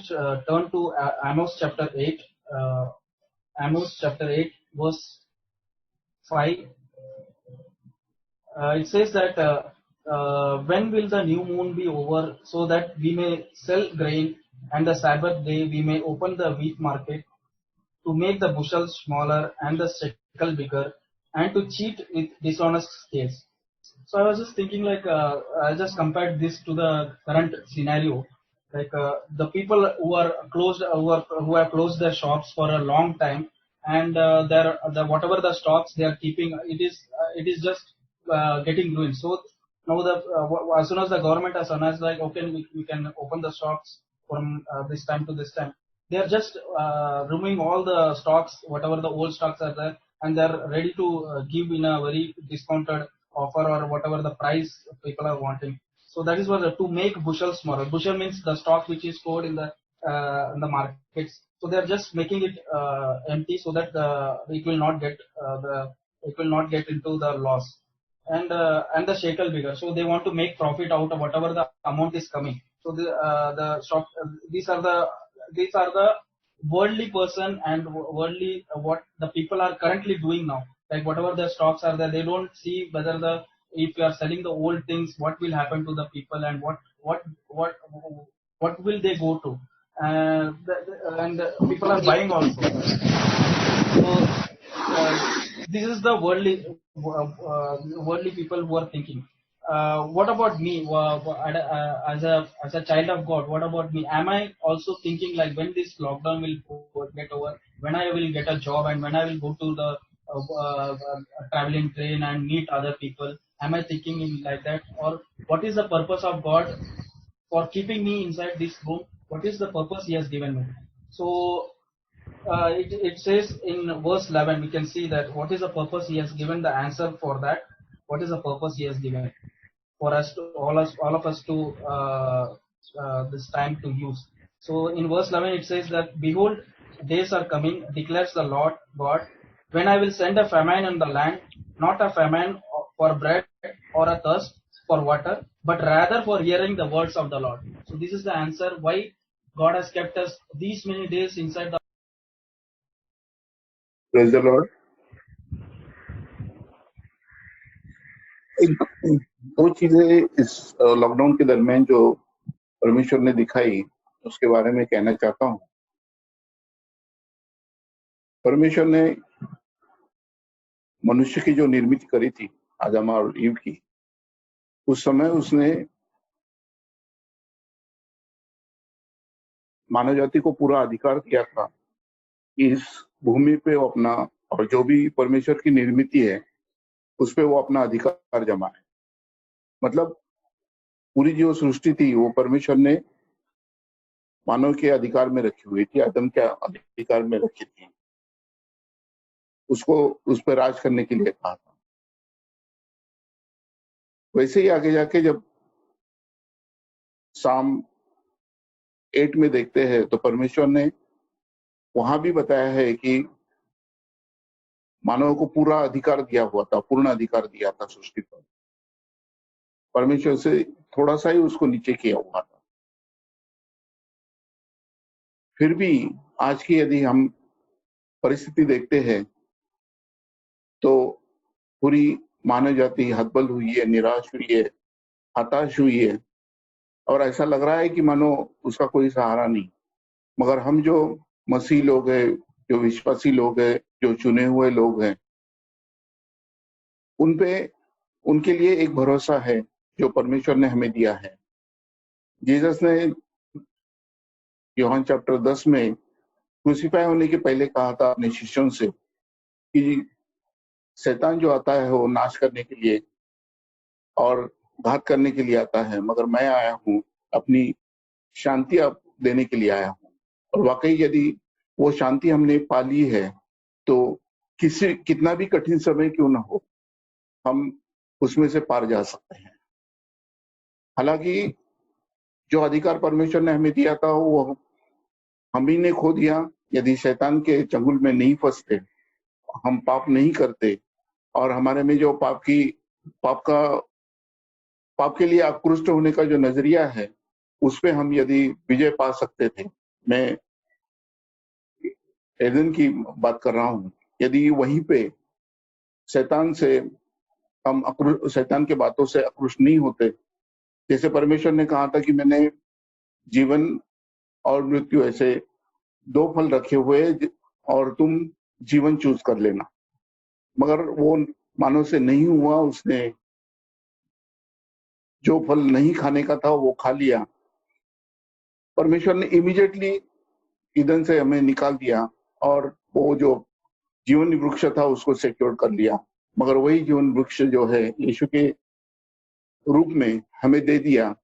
turn to Amos chapter 8. Amos chapter 8 verse 5. It says that when will the new moon be over, so that we may sell grain, and the Sabbath day we may open the wheat market, to make the bushels smaller and the shekel bigger, and to cheat with dishonest scales. So I was just thinking like I just compared this to the current scenario. Like the people who are closed, who have closed their shops for a long time, and whatever the stocks they are keeping, it is just getting ruined. So now as soon as the government has announced like okay we can open the shops from this time to this time, they are just removing all the stocks, whatever the old stocks are there, and they are ready to give in a very discounted offer or whatever the price people are wanting. So that is what to make bushels smaller. Bushel means the stock which is stored in the markets. So they are just making it empty so that it will not get into the loss, and the shekel bigger. So they want to make profit out of whatever the amount is coming. So the stock these are the worldly person and worldly what the people are currently doing now. Like whatever the stocks are there, they don't see whether if you are selling the old things, what will happen to the people and what will they go to, and people are buying also. So this is the worldly people who are thinking. What about me as a child of God? What about me? Am I also thinking like when this lockdown will get over, when I will get a job and when I will go to the traveling train and meet other people? Am I thinking in like that? Or what is the purpose of God for keeping me inside this room? What is the purpose He has given me? So it says in verse 11, we can see that what is the purpose he has given the answer for that. What is the purpose he has given for us to all of us to this time to use. So in verse 11 it says that, behold, days are coming, declares the Lord God, when I will send a famine on the land, not a famine for bread or a thirst for water, but rather for hearing the words of the Lord. So this is the answer why God has kept us these many days inside the. Praise the Lord. दो चीजें इस lockdown के दरमियान जो परमेश्वर ने दिखाई उसके बारे में कहना चाहता हूँ। परमेश्वर ने मनुष्य की जो निर्मित करी थी आदम और ईव की, उस समय उसने मानव जाति को पूरा अधिकार दिया था इस भूमि पे वो अपना, और जो भी परमेश्वर की निर्मित है उस पे वो अपना अधिकार जमाए। मतलब पूरी जो सृष्टि थी वो परमेश्वर ने मानव के अधिकार में रखी हुई थी, आदम के अधिकार में रखी थी, उसको उस पर राज करने के लिए कहा था। वैसे ही आगे जाके जब साम 8 में देखते हैं तो परमेश्वर ने वहां भी बताया है कि मानव को पूरा अधिकार दिया हुआ था, पूर्ण अधिकार दिया था सृष्टि पर। परमेश्वर से थोड़ा सा ही उसको नीचे किया हुआ था। फिर भी आज की यदि हम परिस्थिति देखते हैं तो पूरी मानव जाति हतबल हुई है, निराश हुई है, हताश हुई है, और ऐसा लग रहा है कि मानो उसका कोई सहारा नहीं। मगर हम जो मसीह लोग हैं, जो विश्वासी लोग हैं, जो चुने हुए लोग हैं, उन पे उनके लिए एक भरोसा है जो परमेश्वर ने हमें दिया है। जीसस ने यूहन्ना चैप्टर 10 में क्रूसीफाई होने के पहले कहा था अपने शिष्यों से कि शैतान जो आता है वो नाश करने के लिए और घात करने के लिए आता है, मगर मैं आया हूँ अपनी शांति आप देने के लिए आया हूँ। और वाकई यदि वो शांति हमने पा ली है तो कितना भी कठिन समय क्यों ना हो, हम उसमें से पार जा सकते हैं। हालांकि जो अधिकार परमेश्वर ने हमें दिया था वो हम ही ने खो दिया। यदि शैतान के चंगुल में नहीं फंसते, हम पाप नहीं करते, और हमारे में जो पाप के लिए आकृष्ट होने का जो नजरिया है उस पे हम यदि विजय पा सकते थे। मैं एदन की बात कर रहा हूँ। यदि वहीं पे शैतान से हम शैतान के बातों से आकृष्ट नहीं होते, जैसे परमेश्वर ने कहा था कि मैंने जीवन और मृत्यु ऐसे 2 फल रखे हुए और तुम जीवन चूज कर लेना, मगर वो मानव से नहीं हुआ। उसने जो फल नहीं खाने का था वो खा लिया। परमेश्वर ने इमीडिएटली ईदन से हमें निकाल दिया और वो जो जीवन वृक्ष था उसको सिक्योर कर लिया। मगर वही जीवन वृक्ष जो है यीशु के रूप में हमें दे दिया,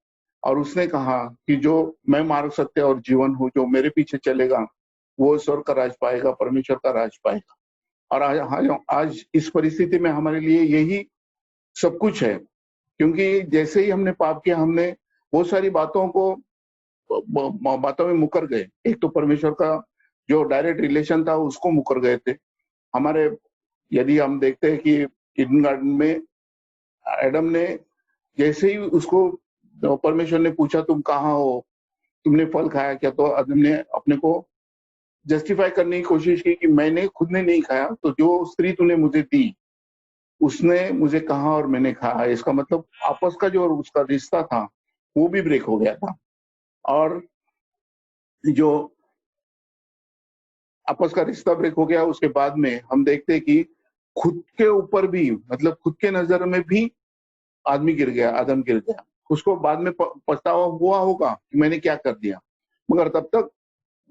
और उसने कहा कि जो मैं मार्ग, सत्य और जीवन हूँ, जो मेरे पीछे चलेगा वो स्वर्ग का राज पाएगा, परमेश्वर का राज पाएगा। और आज इस परिस्थिति में हमारे लिए यही सब कुछ है, क्योंकि जैसे ही हमने पाप किया हमने बहुत सारी बातों में मुकर गए। एक तो परमेश्वर का जो डायरेक्ट रिलेशन था उसको मुकर गए थे। हमारे यदि हम देखते हैं कि ईडन गार्डन में एडम ने जैसे ही उसको परमेश्वर ने पूछा तुम कहाँ हो, तुमने फल खाया क्या, तो आदम ने अपने को जस्टिफाई करने की कोशिश की कि मैंने खुद ने नहीं खाया, तो जो स्त्री तूने मुझे दी उसने मुझे कहा और मैंने खाया। इसका मतलब आपस का जो उसका रिश्ता था वो भी ब्रेक हो गया था। और जो आपस का रिश्ता ब्रेक हो गया उसके बाद में हम देखते हैं कि खुद के ऊपर भी, मतलब खुद के नजर में भी आदम गिर गया। उसको बाद में पछतावा हुआ होगा कि मैंने क्या कर दिया, मगर तब तक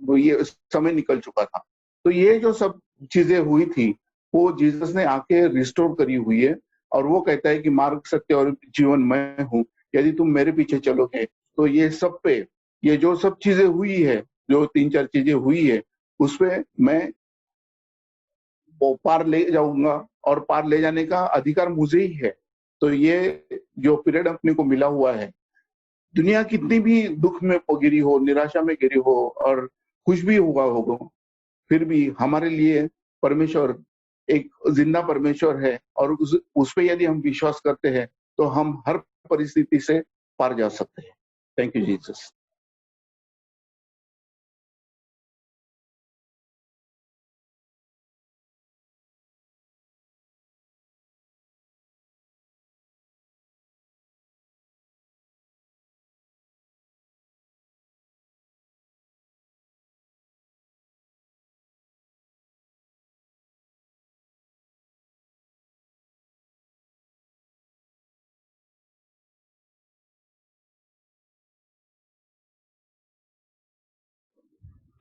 ये समय निकल चुका था। तो ये जो सब चीजें हुई थी वो जीसस ने आके रिस्टोर करी हुई है, और वो कहता है कि मार्ग, सत्य और जीवन मैं हूँ, यदि तुम मेरे पीछे चलोगे तो ये जो सब चीजें हुई है, जो 3-4 चीजें हुई है उसपे मैं वो पार ले जाऊंगा और पार ले जाने का अधिकार मुझे ही है। तो ये जो पीरियड अपने को मिला हुआ है, दुनिया कितनी भी दुख में गिरी हो, निराशा में गिरी हो और कुछ भी हुआ होगा, फिर भी हमारे लिए परमेश्वर एक जिंदा परमेश्वर है और उस पे यदि हम विश्वास करते हैं तो हम हर परिस्थिति से पार जा सकते हैं। Thank you Jesus.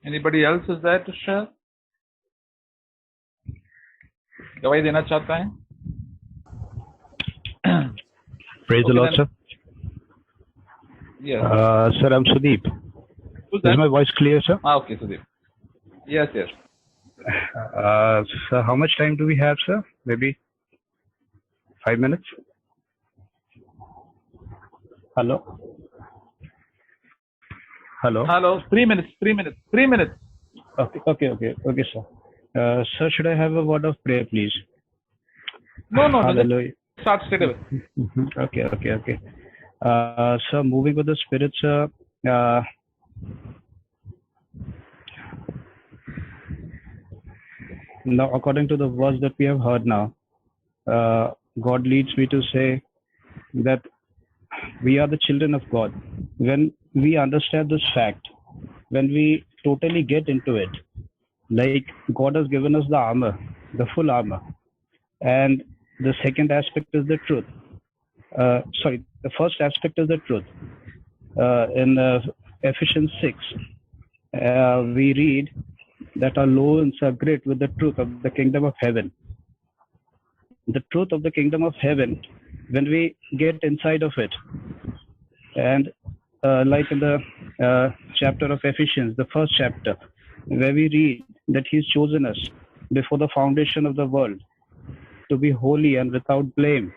Anybody else is there to share? गवाही देना चाहता है? Praise the Okay, Lord, then. sir. Yes. Sir, I'm Sudeep. Who's Is that? my voice clear, sir? Okay, Sudeep. Yes, yes. Sir, how much time do we have, sir? Maybe 5 minutes? Hello? Hello? Hello. 3 minutes. 3 minutes. 3 minutes. Okay, sir. Sir, should I have a word of prayer, please? No. Hallelujah. Start straight away. Okay. Sir, moving with the Spirit, sir. Now, according to the words that we have heard now, God leads me to say that we are the children of God. When we understand this fact, when we totally get into it, like God has given us the armor, the full armor, and the second aspect is the truth. The first aspect is the truth. In Ephesians 6, we read that our loins are girt with the truth of the kingdom of heaven. The truth of the kingdom of heaven, when we get inside of it, and like in the chapter of Ephesians, the first chapter, where we read that He's chosen us before the foundation of the world to be holy and without blame.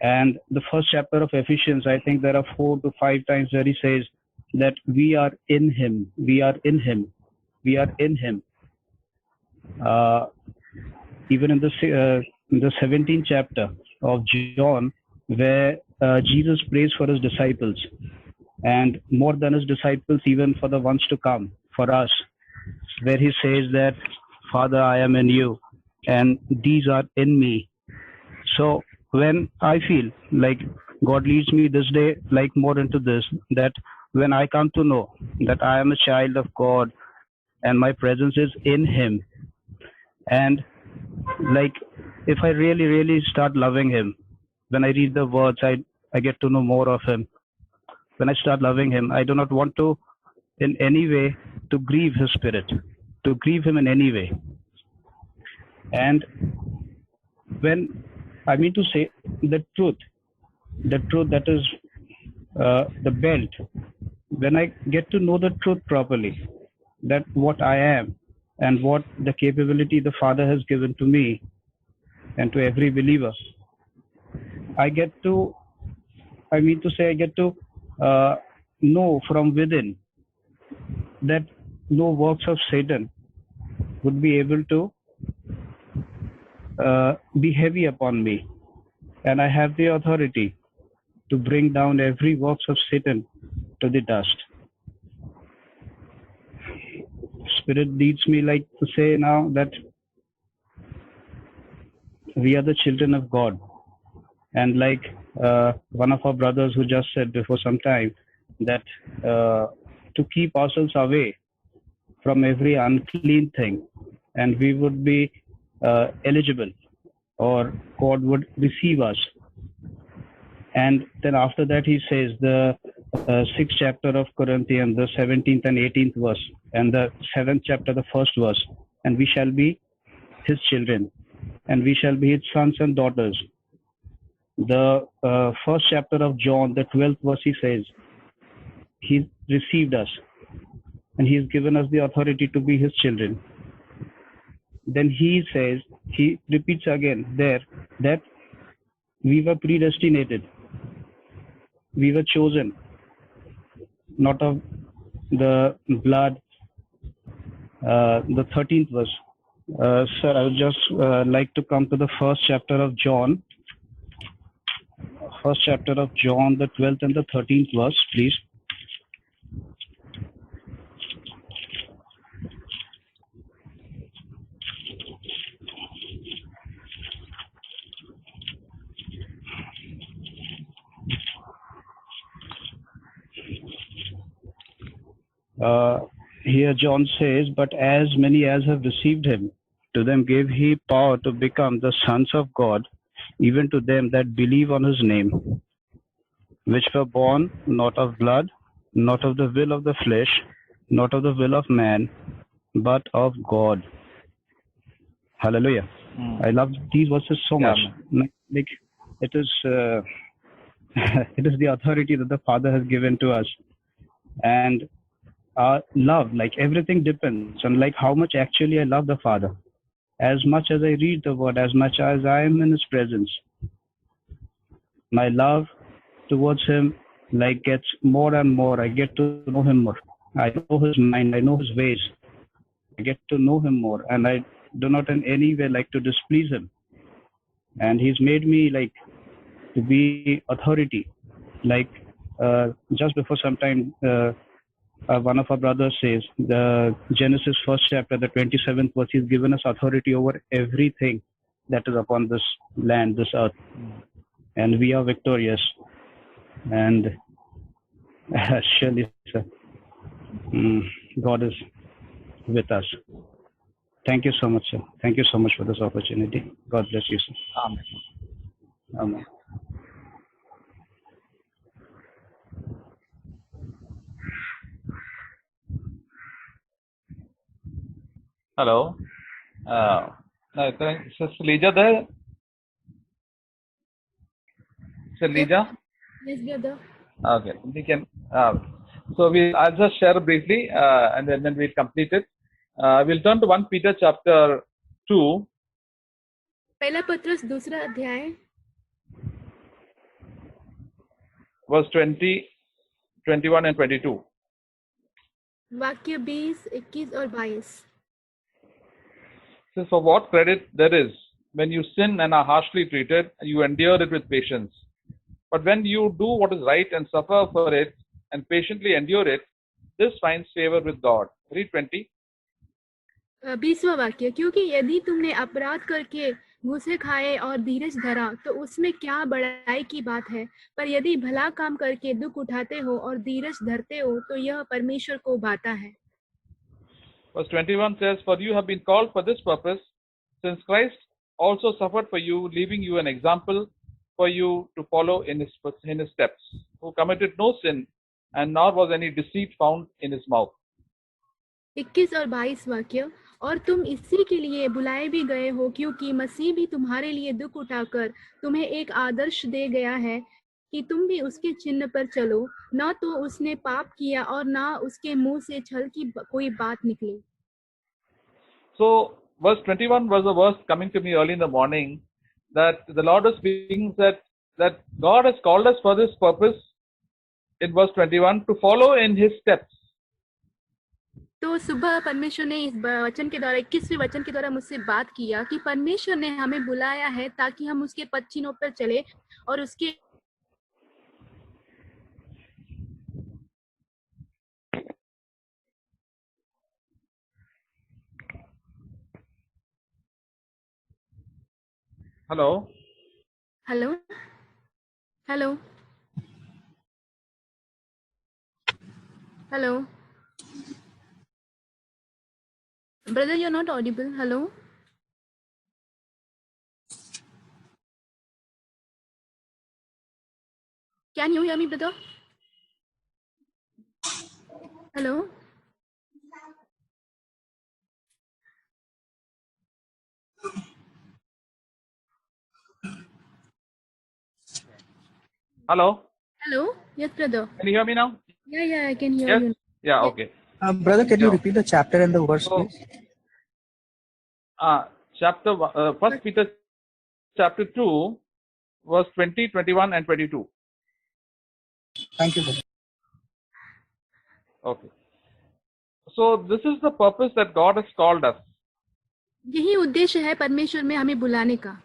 And the first chapter of Ephesians, I think there are 4 to 5 times where he says that we are in Him, we are in Him, we are in Him. Even in the 17th chapter of John, where Jesus prays for His disciples, and more than His disciples, even for the ones to come, for us, where He says that, Father, I am in you, and these are in me. So when I feel like God leads me this day, like more into this, that when I come to know that I am a child of God and my presence is in Him, and like if I really, really start loving Him, when I read the words, I get to know more of Him. When I start loving Him, I do not want to in any way to grieve His Spirit, to grieve Him in any way. And when I mean to say the truth that is the belt, when I get to know the truth properly, that what I am and what the capability the Father has given to me and to every believer, I get to know from within that no works of Satan would be able to be heavy upon me, and I have the authority to bring down every works of Satan to the dust. Spirit leads me like to say now that we are the children of God, and like one of our brothers who just said before some time, that to keep ourselves away from every unclean thing, and we would be eligible, or God would receive us. And then after that he says, the 6th chapter of Corinthians, the 17th and 18th verse, and the 7th chapter, the 1st verse, and we shall be His children, and we shall be His sons and daughters. The 1st chapter of John, the 12th verse, he says, He received us and He's given us the authority to be His children. Then He says, He repeats again there that we were predestinated, we were chosen, not of the blood. The 13th verse. Sir, I would just like to come to the first chapter of John. First chapter of John, the 12th and the 13th verse, please. Here John says, but as many as have received him, to them gave he power to become the sons of God, even to them that believe on his name, which were born not of blood, not of the will of the flesh, not of the will of man, but of God. Hallelujah. I love these verses so much. Like it is it is the authority that the Father has given to us. And our love, like everything depends on like how much actually I love the Father. As much as I read the word, as much as I am in his presence, my love towards him like gets more and more. I get to know him more. I know his mind, I know his ways. I get to know him more, and I do not in any way like to displease him. And he's made me like to be authority. Like just before some time, one of our brothers says, the Genesis 1st chapter, the 27th verse, he's given us authority over everything that is upon this land, this earth. And we are victorious. And surely, sir, God is with us. Thank you so much, sir. Thank you so much for this opportunity. God bless you, sir. Amen. Amen. Hello. Is Sister Lija there? Sister Lija? Yes, brother. Okay. We can. So I'll just share briefly, and then we'll complete it. We'll turn to 1 Peter chapter 2. पहला पत्रस दूसरा अध्याय verse 20, 21 and 22. वाक्य 20, 21 और 22. So for what credit there is when you sin and are harshly treated, you endure it with patience. But when you do what is right and suffer for it and patiently endure it, this finds favor with God. Read 20. 20वां वाक्य, क्योंकि यदि तुमने अपराध करके घूसे खाए और धीरज धरा तो उसमें क्या बड़ाई की बात है, पर यदि भला काम करके दुख उठाते हो और धीरज धरते हो तो यह परमेश्वर को भाता है. Verse 21 says, for you have been called for this purpose, since Christ also suffered for you, leaving you an example for you to follow in his steps, who committed no sin, and nor was any deceit found in his mouth. 21 और 22 वाक्य, और तुम इसी के लिए बुलाए भी गए हो, क्योंकि मसीह भी तुम्हारे लिए दुख उठाकर तुम्हें एक आदर्श दे गया है कि तुम भी उसके चिन्ह पर चलो, न तो उसने पाप किया और न उसके मुंह से छल की कोई बात निकली. So verse 21 was a verse coming to me early in the morning, that the Lord is speaking that God has called us for this purpose in verse 21 to follow in his steps. तो सुबह परमेश्वर ने इस वचन के द्वारा 21वें वचन के द्वारा मुझसे बात किया कि परमेश्वर ने हमें बुलाया है ताकि हम उसके पद चिन्हों पर चले और उसके Hello. Hello hello hello brother, you are not audible. Hello can you hear me brother? Hello Hello. Hello. Yes brother. Can you hear me now? Yeah, I can hear Yes. you. Yeah. Okay. Brother, can you Yeah. repeat the chapter and the verse, So, please? First Peter chapter 2, verse 20, 21, and 22. Thank you, brother. Okay. So this is the purpose that God has called us, यही उद्देश्य है परमेश्वर में हमें बुलाने का,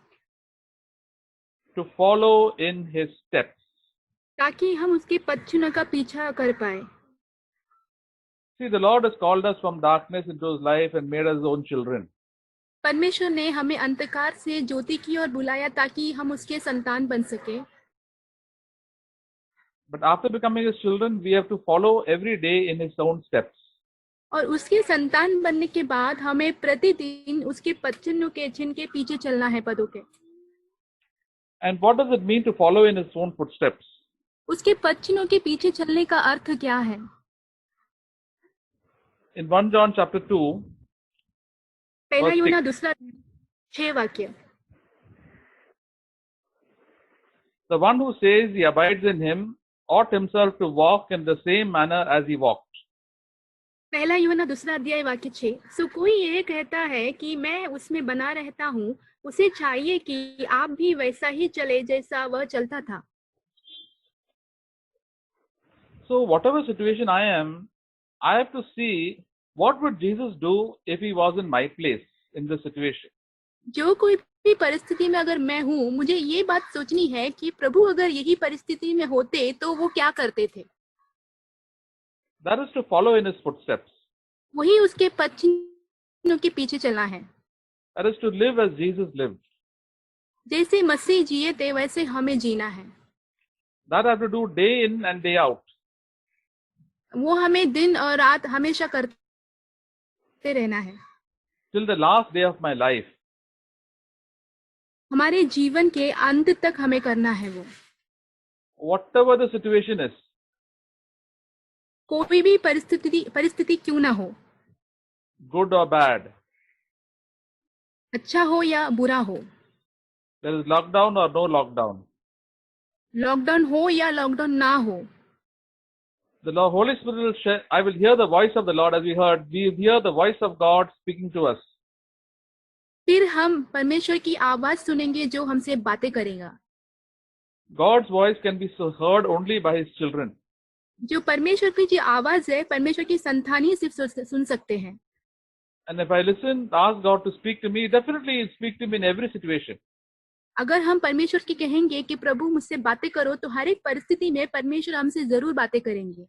to follow in His steps. ताकि हम उसके पद चिन्ह का पीछा कर पाए. See, the Lord has called us from darkness into His life and made us His own children. परमेश्वर ने हमें अंधकार से ज्योति की ओर बुलाया ताकि हम उसके संतान बन सके. But after becoming His children, we have to follow every day in His own steps. और उसके संतान बनने के बाद हमें प्रतिदिन उसके पद चिन्ह के पीछे चलना है, पदों के. And what does it mean to follow in His own footsteps? उसके पद चिन्हों के पीछे चलने का अर्थ क्या है? In 1 John chapter 2, पहला verse यूहन्ना 6, दूसरा 6 वाक्य. the one who says he abides in Him ought himself to walk in the same manner as He walked. पहला यूहन्ना दूसरा अध्याय वाक्य 6. सो कोई ये कहता है कि मैं उसमें बना रहता हूँ, उसे चाहिए कि आप भी वैसा ही चले जैसा वह चलता था. So whatever situation I am, I have to see what would Jesus do if He was in my place in this situation. जो कोई भी परिस्थिति में अगर मैं हूँ, मुझे ये बात सोचनी है कि प्रभु अगर यही परिस्थिति में होते तो वो क्या करते थे. That is to follow in His footsteps. वही उसके पद चिन्हों के पीछे चलना है. That is to live as Jesus lived. जैसे मसीह जिए थे वैसे हमें जीना है. That I have to do day in and day out. वो हमें दिन और रात हमेशा करते रहना है. Till the last day of my life. हमारे जीवन के अंत तक हमें करना है वो. Whatever the situation is. कोई भी परिस्थिति क्यों ना हो, Good or bad. अच्छा हो या बुरा हो, There is lockdown or no lockdown. Lockdown हो या लॉकडाउन ना हो, The Holy Spirit will share, I will hear the voice of the Lord, as we heard. We hear the voice of God speaking to us. फिर हम परमेश्वर की आवाज सुनेंगे जो हमसे बातें करेगा. God's voice can be heard only by His children. जो परमेश्वर की जो आवाज है, परमेश्वर की संतान ही सिर्फ सुन सकते हैं. And if I listen, ask God to speak to me, definitely He'll speak to me in every situation. अगर हम परमेश्वर की कहेंगे कि प्रभु मुझसे बातें करो, तो हर एक परिस्थिति में परमेश्वर हमसे जरूर बातें करेंगे.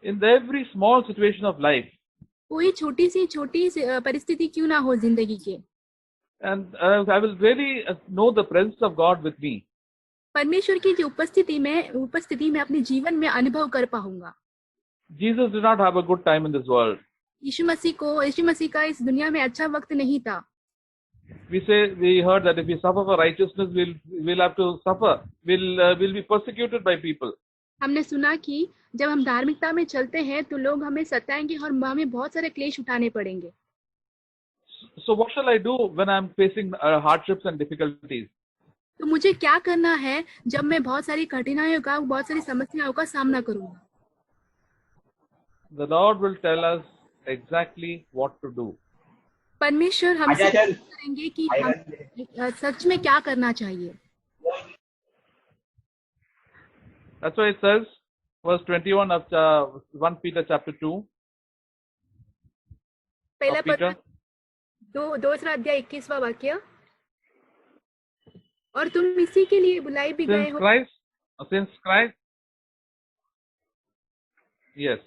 In every small situation of life. कोई छोटी सी परिस्थिति क्यों ना हो जिंदगी के. And I will really know the presence of God with me. परमेश्वर की जो उपस्थिति में अपने जीवन में अनुभव कर पाऊंगा. Jesus did not have a good time in this world. यीशु मसीह का इस दुनिया में अच्छा वक्त नहीं था. We heard that if we suffer for righteousness, we'll have to suffer. We'll be persecuted by people. हमने सुना कि जब हम धार्मिकता में चलते हैं तो लोग हमें सताएंगे और हमें बहुत सारे क्लेश उठाने पड़ेंगे. So what shall I do when I'm facing hardships and difficulties? तो मुझे क्या करना है जब मैं बहुत सारी कठिनाइयों का, बहुत सारी समस्याओं का सामना करूंगा. The Lord will tell us exactly what to do. परमेश्वर हमसे करेंगे कि हम सच में क्या करना चाहिए. That's why it says, verse 21 of 1 Peter chapter 2. पहला पत्र दूसरा अध्याय 21वां वाक्य. और तुम इसी के लिए बुलाए भी गए हो. Since Christ, yes.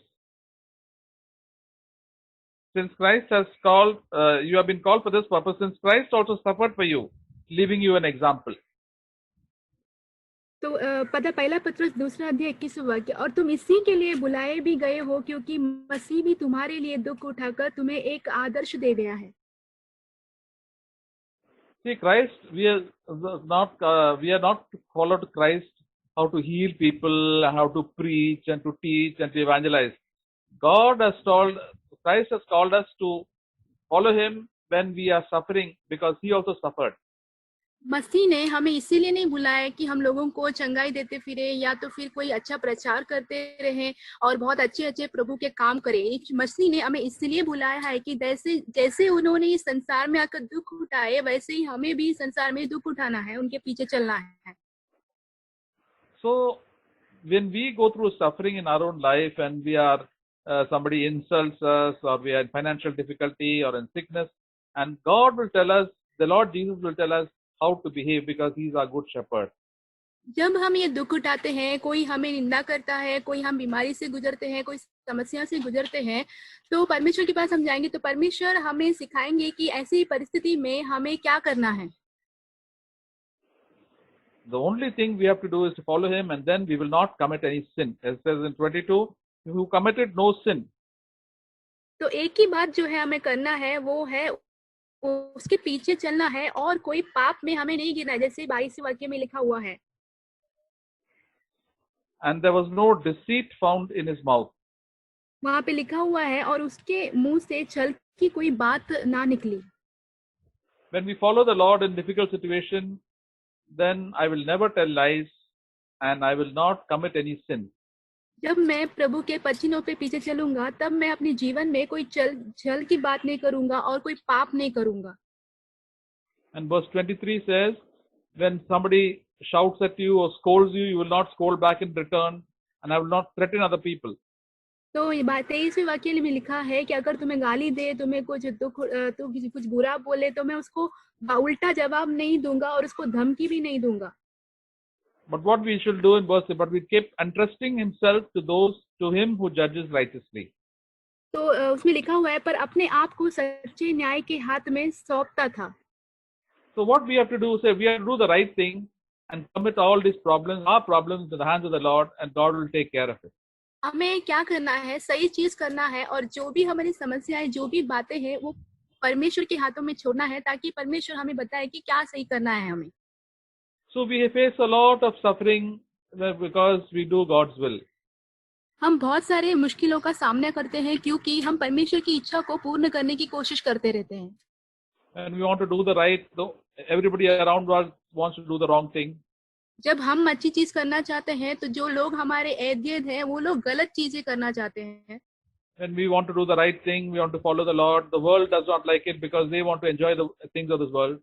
Since Christ has called, you have been called for this purpose, since Christ also suffered for you, leaving you an example. तो पहला पत्रस दूसरा अध्याय 21वां वाक्य. और तुम इसी के लिए बुलाए भी गए हो क्योंकि मसीह भी तुम्हारे लिए दुख उठाकर तुम्हें एक आदर्श दे गया है. See, Christ, we are not followed Christ how to heal people, how to preach and to teach and to evangelize. Christ has called us to follow Him when we are suffering, because He also suffered. मसीह ने हमें इसीलिए नहीं बुलाया कि हम लोगों को चंगाई देते फिरे या तो फिर कोई अच्छा प्रचार करते रहे और बहुत अच्छे अच्छे प्रभु के काम करें। मसीह ने हमें इसलिए बुलाया है कि जैसे जैसे उन्होंने इस संसार में आकर दुख उठाए, वैसे ही हमें भी संसार में दुख उठाना है, उनके पीछे चलना है। So when we go through suffering in our own life and we are somebody insults us or we are in financial difficulty or in sickness, and God will tell us, the Lord Jesus will tell us how to behave because He is our good shepherd. जब हम ये दुख उठाते हैं, कोई हमें निंदा करता है, कोई हम बीमारी से गुजरते हैं, कोई समस्या से गुजरते हैं, तो परमेश्वर के पास हम जाएंगे तो परमेश्वर हमें सिखाएंगे कि ऐसी परिस्थिति में हमें क्या करना है। The only thing we have to do is to follow Him, and then we will not commit any sin. As it says in 22, who committed no sin. तो एक ही बात जो है हमें करना है वो है उसके पीछे चलना है और कोई पाप में हमें नहीं गिरना है, जैसे 22वें वाक्य में लिखा हुआ है। And there was no deceit found in His mouth. वहां पे लिखा हुआ है और उसके मुंह से छल की कोई बात ना निकली। When we follow the Lord in difficult situation, then I will never tell lies and I will not commit any sin. जब मैं प्रभु के पचिनों पे पीछे चलूंगा तब मैं अपने जीवन में कोई छल की बात नहीं करूंगा और कोई पाप नहीं करूंगा। And verse 23 says, when somebody shouts at you or scolds you, you will not scold back in return, and I will not threaten other people. तो ये 23वें वाक्य में लिखा है कि अगर तुम्हें गाली दे, तुम्हें कुछ कुछ बुरा बोले, तो मैं उसको उल्टा जवाब नहीं दूंगा और उसको धमकी भी नहीं दूंगा। But what we should do in verse, but we kept entrusting himself to him who judges righteously. तो उसमें लिखा हुआ है पर अपने आप को सच्चे न्याय के हाथ में सौंपता था। So what we have to do is we have to do the right thing and commit all these problems, our problems, to the hands of the Lord, and God will take care of it. हमें क्या करना है, सही चीज करना है और जो भी हमारी समस्याएं, जो भी बातें हैं, वो परमेश्वर के हाथों में छोड़ना है ताकि परमेश्वर हमें बताए कि क्या सही करना है हमें। So we face a lot of suffering because we do God's will. हम बहुत सारे मुश्किलों का सामना करते हैं क्योंकि हम परमेश्वर की इच्छा को पूर्ण करने की कोशिश करते रहते हैं। And we want to do the right, though everybody around us wants to do the wrong thing. जब हम अच्छी चीज करना चाहते हैं तो जो लोग हमारे इर्द-गिर्द हैं वो लोग गलत चीजें करना चाहते हैं। When we want to do the right thing, we want to follow the Lord. The world does not like it because they want to enjoy the things of this world.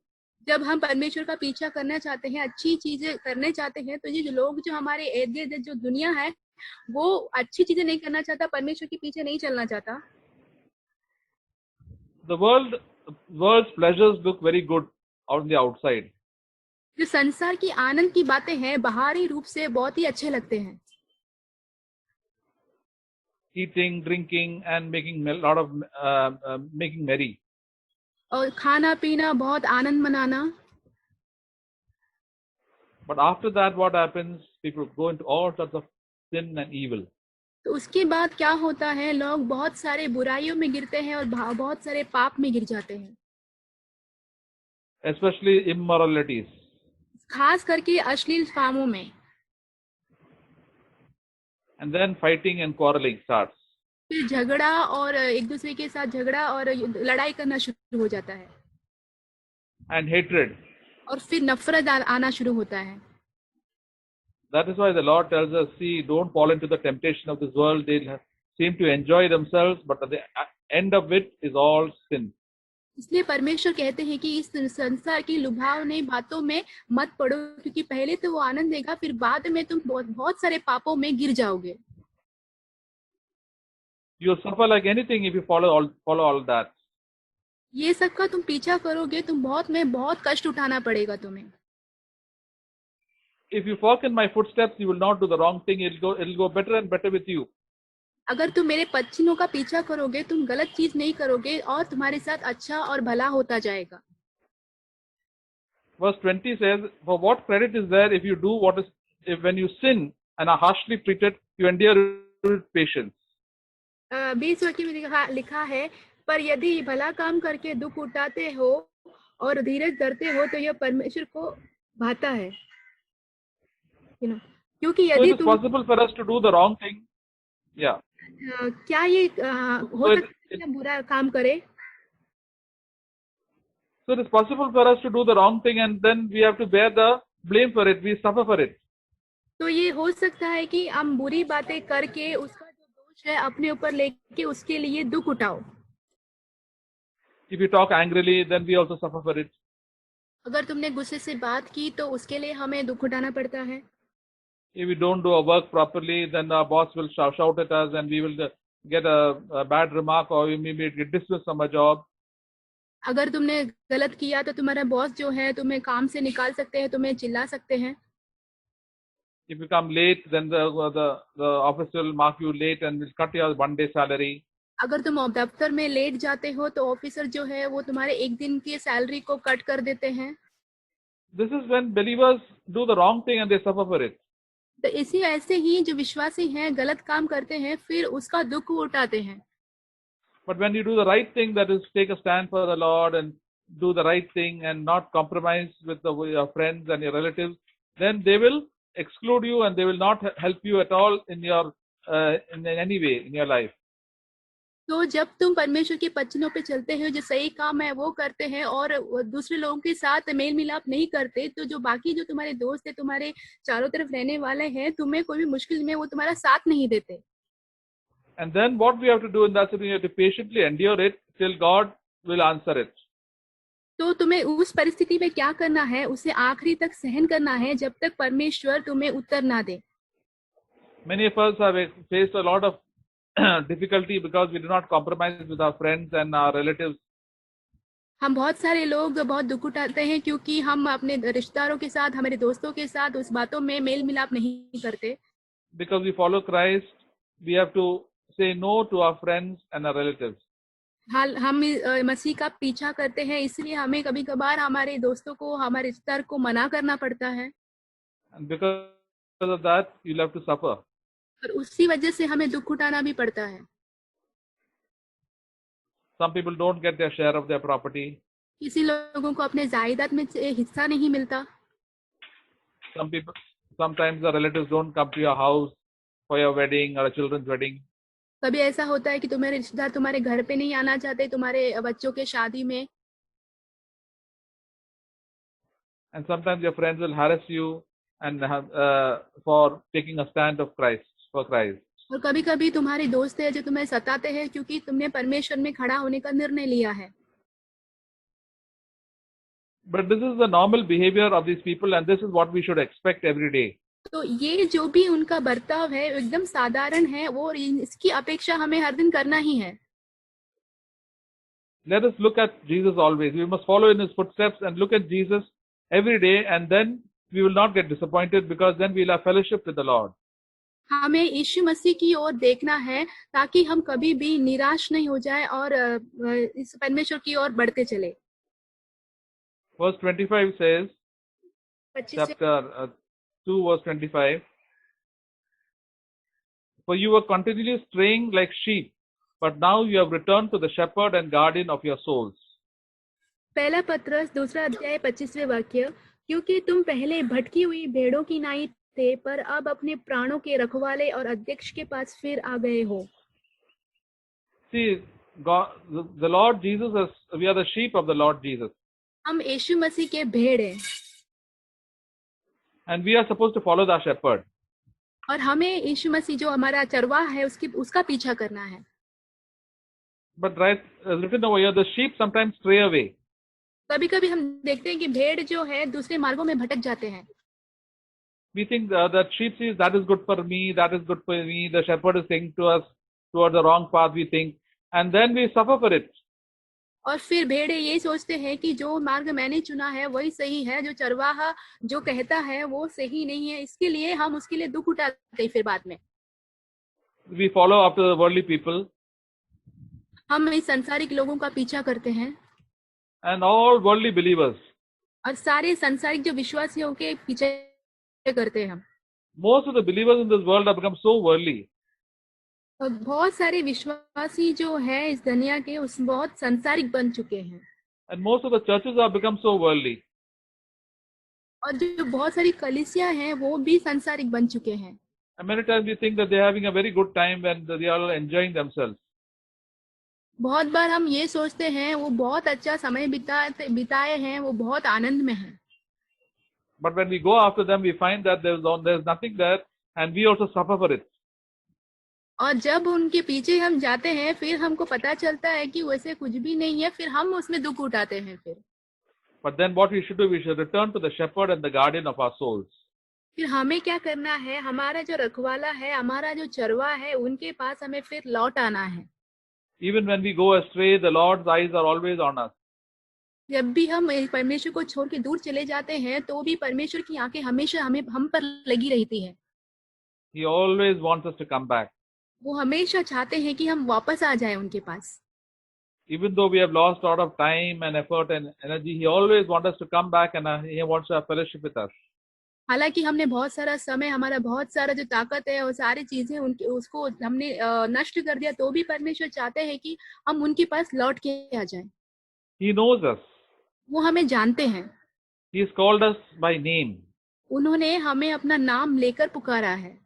जब हम परमेश्वर का पीछा करना चाहते हैं, अच्छी चीजें करने चाहते हैं, तो ये जो लोग जो हमारे इर्द-गिर्द जो दुनिया है वो अच्छी चीजें नहीं करना चाहता, परमेश्वर के पीछे नहीं चलना चाहता। The world's pleasures look very good on the outside. जो संसार की आनंद की बातें हैं बाहरी रूप से बहुत ही अच्छे लगते हैं। Eating, drinking, and making a lot of making merry. और खाना पीना, बहुत आनंद मनाना। But after that, what happens? People go into all sorts of sin and evil. तो उसके बाद क्या होता है, लोग बहुत सारे बुराइयों में गिरते हैं और बहुत सारे पाप में गिर जाते हैं। Especially immoralities. खास करके अश्लील कामों में। And then fighting and quarreling starts. फिर झगड़ा और एक दूसरे के साथ झगड़ा और लड़ाई करना शुरू हो जाता है। And hatred. और फिर नफरत आना शुरू होता है। That is why the Lord tells us, see, don't fall into the temptation of this world. They seem to enjoy themselves, but at the end of it is all sin. इसलिए परमेश्वर कहते हैं कि इस संसार की लुभावनी बातों में मत पड़ो, क्योंकि पहले तो वो आनंद देगा, फिर बाद में तुम बहुत सारे पापों में गिर जाओगे। You suffer like anything if you follow all that. ये सब का तुम पीछा करोगे, तुम बहुत कष्ट उठाना पड़ेगा तुम्हें। If you walk in my footsteps, you will not do the wrong thing. It'll go better and better with you. अगर तुम मेरे पच्छिनों का पीछा करोगे, तुम गलत चीज नहीं करोगे और तुम्हारे साथ अच्छा और भला होता जाएगा। Verse 20 says, for what credit is there if you do if when you sin and are harshly treated, you endure with patience? 20 वाक्य में लिखा है, पर यदि भला काम करके दुख उठाते हो और धीरज धरते हो तो यह परमेश्वर को भाता है। क्योंकि यदि तुम possible for us to do the wrong thing. Yeah. क्या ये हो सकता है बुरा काम करे? So it is possible for us to do the wrong thing and then we have to bear the blame for it. We suffer for it. तो ये हो सकता है कि हम बुरी बातें करके उसका जो दोष है अपने ऊपर लेके उसके लिए दुख उठाओ. If you talk angrily, then we also suffer for it. अगर तुमने गुस्से से बात की तो उसके लिए हमें दुख उठाना पड़ता है. If we don't do our work properly, then our boss will shout at us and we will get a bad remark or we may get dismissed from a job. अगर तुमने गलत किया तो तुम्हारा बॉस जो है तुम्हें काम से निकाल सकते हैं, तुम्हें चिल्ला सकते हैं. If you come late, then the office will mark you late and will cut your 1 day salary. अगर तुम दफ्तर में लेट जाते हो तो ऑफिसर जो है वो तुम्हारे एक दिन की सैलरी को कट कर देते हैं. This is when believers do the wrong thing and they suffer for it. तो इसी ऐसे ही जो विश्वासी हैं गलत काम करते हैं फिर उसका दुख उठाते हैं. But when you do the right thing, that is take a stand for the Lord and do the right thing and not compromise with your friends and your relatives, then they will exclude you and they will not help you at all in your in any way in your life. तो जब तुम परमेश्वर के वचनों पे चलते हो, जो सही काम है वो करते हैं और दूसरे लोगों के साथ मेल मिलाप नहीं करते, तो जो बाकी जो तुम्हारे दोस्त है तुम्हारे चारों तरफ रहने वाले हैं, तुम्हें कोई भी मुश्किल में वो तुम्हारा साथ नहीं देते. And then what we have to do in that situation, we have to patiently endure it till God will answer it. तो तुम्हें उस परिस्थिति में क्या करना है, उसे आखिरी तक सहन करना है जब तक परमेश्वर तुम्हें उत्तर ना दे. Many of us have faced a lot of difficulty because we do not compromise with our friends and our relatives. हम बहुत सारे लोग बहुत दुख उठाते हैं क्योंकि हम अपने रिश्तेदारों के साथ, हमारे दोस्तों के साथ उस बातों में मेल मिलाप नहीं करते. Because we follow Christ, we have to say no to our friends and our relatives. हम मसीह का पीछा करते हैं, इसलिए हमें कभी कभार हमारे दोस्तों को, हमारे रिश्तेदार को मना करना पड़ता है. And because of that, you'll have to suffer. और उसी वजह से हमें दुख उठाना भी पड़ता है. Some people don't get their share of their property. किसी लोगों को अपने जायदाद में हिस्सा नहीं मिलता. Sometimes the relatives don't come to your house for your wedding or a children's wedding. कभी ऐसा होता है कि तुम्हारे रिश्तेदार तुम्हारे घर पे नहीं आना चाहते तुम्हारे बच्चों के शादी में. And sometimes your friends will harass you and for taking a stand of Christ, for Christ. और कभी कभी तुम्हारे दोस्त है जो तुम्हें सताते हैं क्योंकि तुमने परमेश्वर में खड़ा होने का निर्णय लिया है. But this is the normal behavior of these people and this is what we should expect every day. तो ये जो भी उनका बर्ताव है एकदम साधारण है, वो इसकी अपेक्षा हमें हर दिन करना ही है. Let us look at Jesus always. We must follow in his footsteps and look at Jesus every day, and then we will not get disappointed because then we will have fellowship with the Lord. हमें यीशु मसीह की ओर देखना है ताकि हम कभी भी निराश नहीं हो जाए और इस परमेश्वर की ओर बढ़ते चले. Verse 25 says, chapter 2 verse 25, for you were continually straying like sheep, but now you have returned to the shepherd and guardian of your souls. पहला पत्रस 2 अध्याय 25वें वाक्य, क्योंकि तुम पहले भटकी हुई भेड़ों की नाई थे पर अब अपने प्राणों के रखवाले और अध्यक्ष के पास फिर आ गए हो. See, God, the Lord Jesus is, we are the sheep of the Lord Jesus. हम यीशु मसीह के भेड़ हैं. And we are supposed to follow the shepherd. और हमें यीशु मसीह जो हमारा चरवाहा है उसका पीछा करना है. But right, as written over here, the sheep sometimes stray away. कभी-कभी हम देखते हैं कि भेड़ जो है दूसरे मार्गों में भटक जाते हैं. We think that sheep sees that is good for me, that is good for me. The shepherd is saying to us toward the wrong path, we think, and then we suffer for it. और फिर भेड़े ये सोचते हैं कि जो मार्ग मैंने चुना है वही सही है, जो चरवाहा जो कहता है वो सही नहीं है, इसके लिए हम उसके लिए दुख उठाते हैं. फिर बाद में We follow after the worldly people. हम इस संसारिक लोगों का पीछा करते हैं. And all worldly believers. और सारे संसारिक जो विश्वासियों के पीछे करते हैं हम. Most of the believers in this world have become so worldly. और बहुत सारे विश्वासी जो है इस दुनिया के उस बहुत संसारिक बन चुके हैं. And most of the churches have become so worldly. और जो बहुत सारी कलीसियां हैं वो भी संसारिक बन चुके हैं. And many times we think that they are having a very good time and they are enjoying themselves. बहुत बार हम ये सोचते हैं वो बहुत अच्छा समय बिताए हैं, वो बहुत आनंद में हैं, But when we go after them, we find that there's nothing there, and we also suffer for it. और जब उनके पीछे हम जाते हैं फिर हमको पता चलता है कि वैसे कुछ भी नहीं है, फिर हम उसमें दुख उठाते हैं। But then what we should do, we should return to the shepherd and the guardian of our souls. फिर हमें क्या करना है, हमारा जो रखवाला है, हमारा जो चरवा है, उनके पास हमें फिर लौट आना है। Even when we go astray, the Lord's eyes are always on us. जब भी हम परमेश्वर को छोड़ के दूर चले जाते हैं तो भी परमेश्वर की आंखें हमेशा हम पर लगी रहती है। He always wants us to come back. वो हमेशा चाहते हैं कि हम वापस आ जाएं उनके पास। Even though we have lost a lot of time and effort and energy, He always wants us to come back, and He wants to have fellowship with us. हालांकि हमने बहुत सारा समय, हमारा बहुत सारा जो ताकत है और सारी चीजें उसको हमने नष्ट कर दिया, तो भी परमेश्वर चाहते हैं कि हम उनके पास लौट के आ जाएं। He knows us. वो हमें जानते हैं। He has called us by name. उन्होंने हमें अपना नाम लेकर पुकारा है।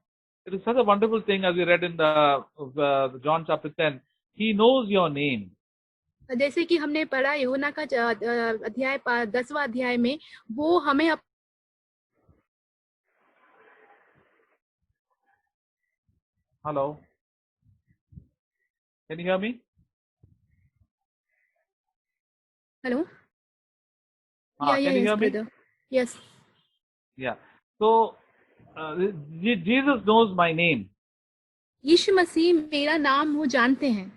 It is such a wonderful thing, as we read in the John chapter 10. He knows your name. जैसे कि हमने पढ़ा यूहन्ना का अध्याय 10वां अध्याय में, वो हमें Hello. Can you hear me? Hello. Can you hear me? Brother. Yes. Yeah. So Jesus knows my name. यीशु मसीह मेरा नाम वो जानते हैं।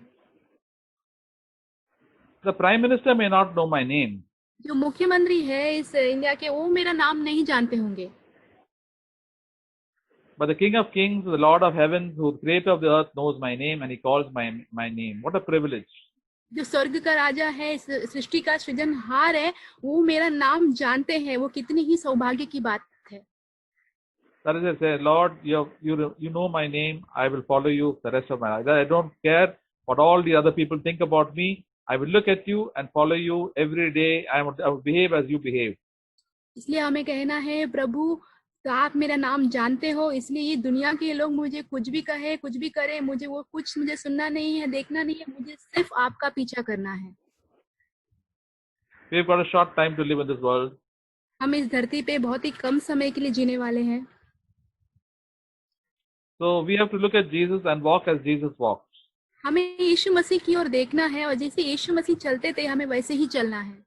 The Prime Minister may not know my name. जो मुख्यमंत्री है इस इंडिया के, वो मेरा नाम नहीं जानते होंगे। But the King of Kings, the Lord of Heaven, who is creator of the earth, knows my name, and He calls my name. What a privilege! जो स्वर्ग का राजा है, सृष्टि का सृजनहार है, वो मेरा नाम जानते हैं। वो कितनी ही सौभाग्य की बात है। That is, I say, Lord, you know my name. I will follow you the rest of my life. I don't care what all the other people think about me. I will look at you and follow you every day. I will behave as you behave. इसलिए हमें कहना है, प्रभु तो आप मेरा नाम जानते हो, इसलिए ये दुनिया के लोग मुझे कुछ भी कहे, कुछ भी करे, मुझे सुनना नहीं है, देखना नहीं है, मुझे सिर्फ आपका पीछा करना है। We've got a short time to live in this world. हम इस धरती पे बहुत ही कम समय के लिए जीने वाले हैं। So we have to look at Jesus and walk as Jesus walked. हमें यीशु मसीह की ओर देखना है, और जैसे यीशु मसीह चलते थे हमें वैसे ही चलना है।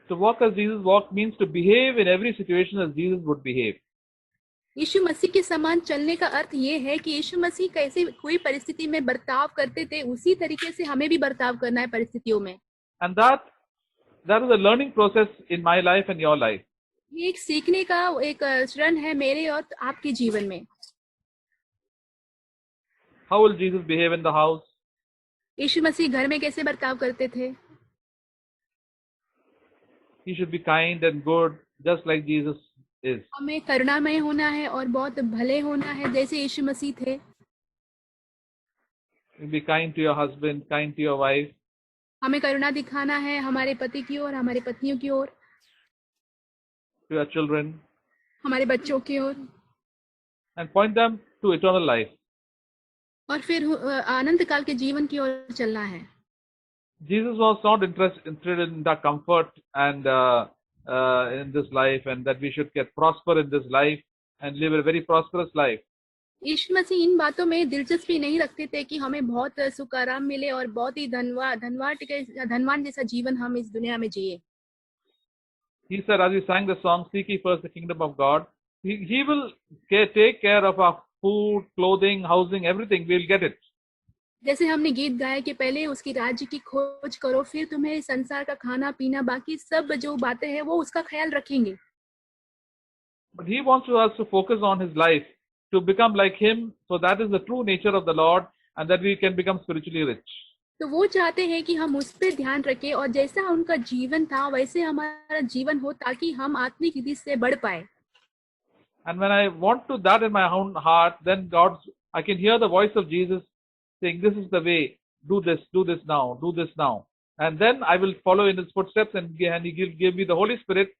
To walk as Jesus walked means to behave in every situation as Jesus would behave. यीशु मसीह के समान चलने का अर्थ ये है कि यीशु मसीह कैसे कोई परिस्थिति में बर्ताव करते थे, उसी तरीके से हमें भी बर्ताव करना है परिस्थितियों में। And that is a learning process in my life and your life. ये एक सीखने का एक चरण है मेरे और आपके जीवन में। How will Jesus behave in the house? यीशु मसीह घर में कैसे बर्ताव करते थे? He should be kind and good, just like Jesus is. हमें करुणामय होना है और बहुत भले होना है, जैसे यीशु मसीह थे। Be kind to your husband, kind to your wife. हमें करुणा दिखाना है हमारे पति की ओर, हमारे पत्नियों की ओर, to your children, हमारे बच्चों की ओर, and point them to eternal life. और फिर अनंत काल के जीवन की ओर चलना है। Jesus was not interested in the comfort and in this life, and that we should get prosper in this life and live a very prosperous life. यीशु मसीह इन बातों में दिलचस्पी नहीं रखते थे कि हमें बहुत सुख आराम मिले और बहुत ही धनवान जैसा जीवन हम इस दुनिया में जिए। He said, as we sang the song, "Seek ye first the kingdom of God," He will take care of our food, clothing, housing, everything. We'll get it. जैसे हमने गीत गाया कि पहले उसकी राज्य की खोज करो, फिर तुम्हें संसार का खाना पीना, बाकी सब जो बातें हैं वो उसका ख्याल रखेंगे। But He wants us to focus on His life, to become like Him, so that is the true nature of the Lord, and that we can become spiritually rich. तो वो चाहते हैं कि हम उस पर ध्यान रखें और जैसा उनका जीवन था वैसे हमारा जीवन हो, ताकि हम आत्मिक रीति से बढ़ पाए। And when I want to that in my own heart, then I can hear the voice of Jesus saying, "This is the way. Do this now, do this now." And then I will follow in His footsteps, and He will give me the Holy Spirit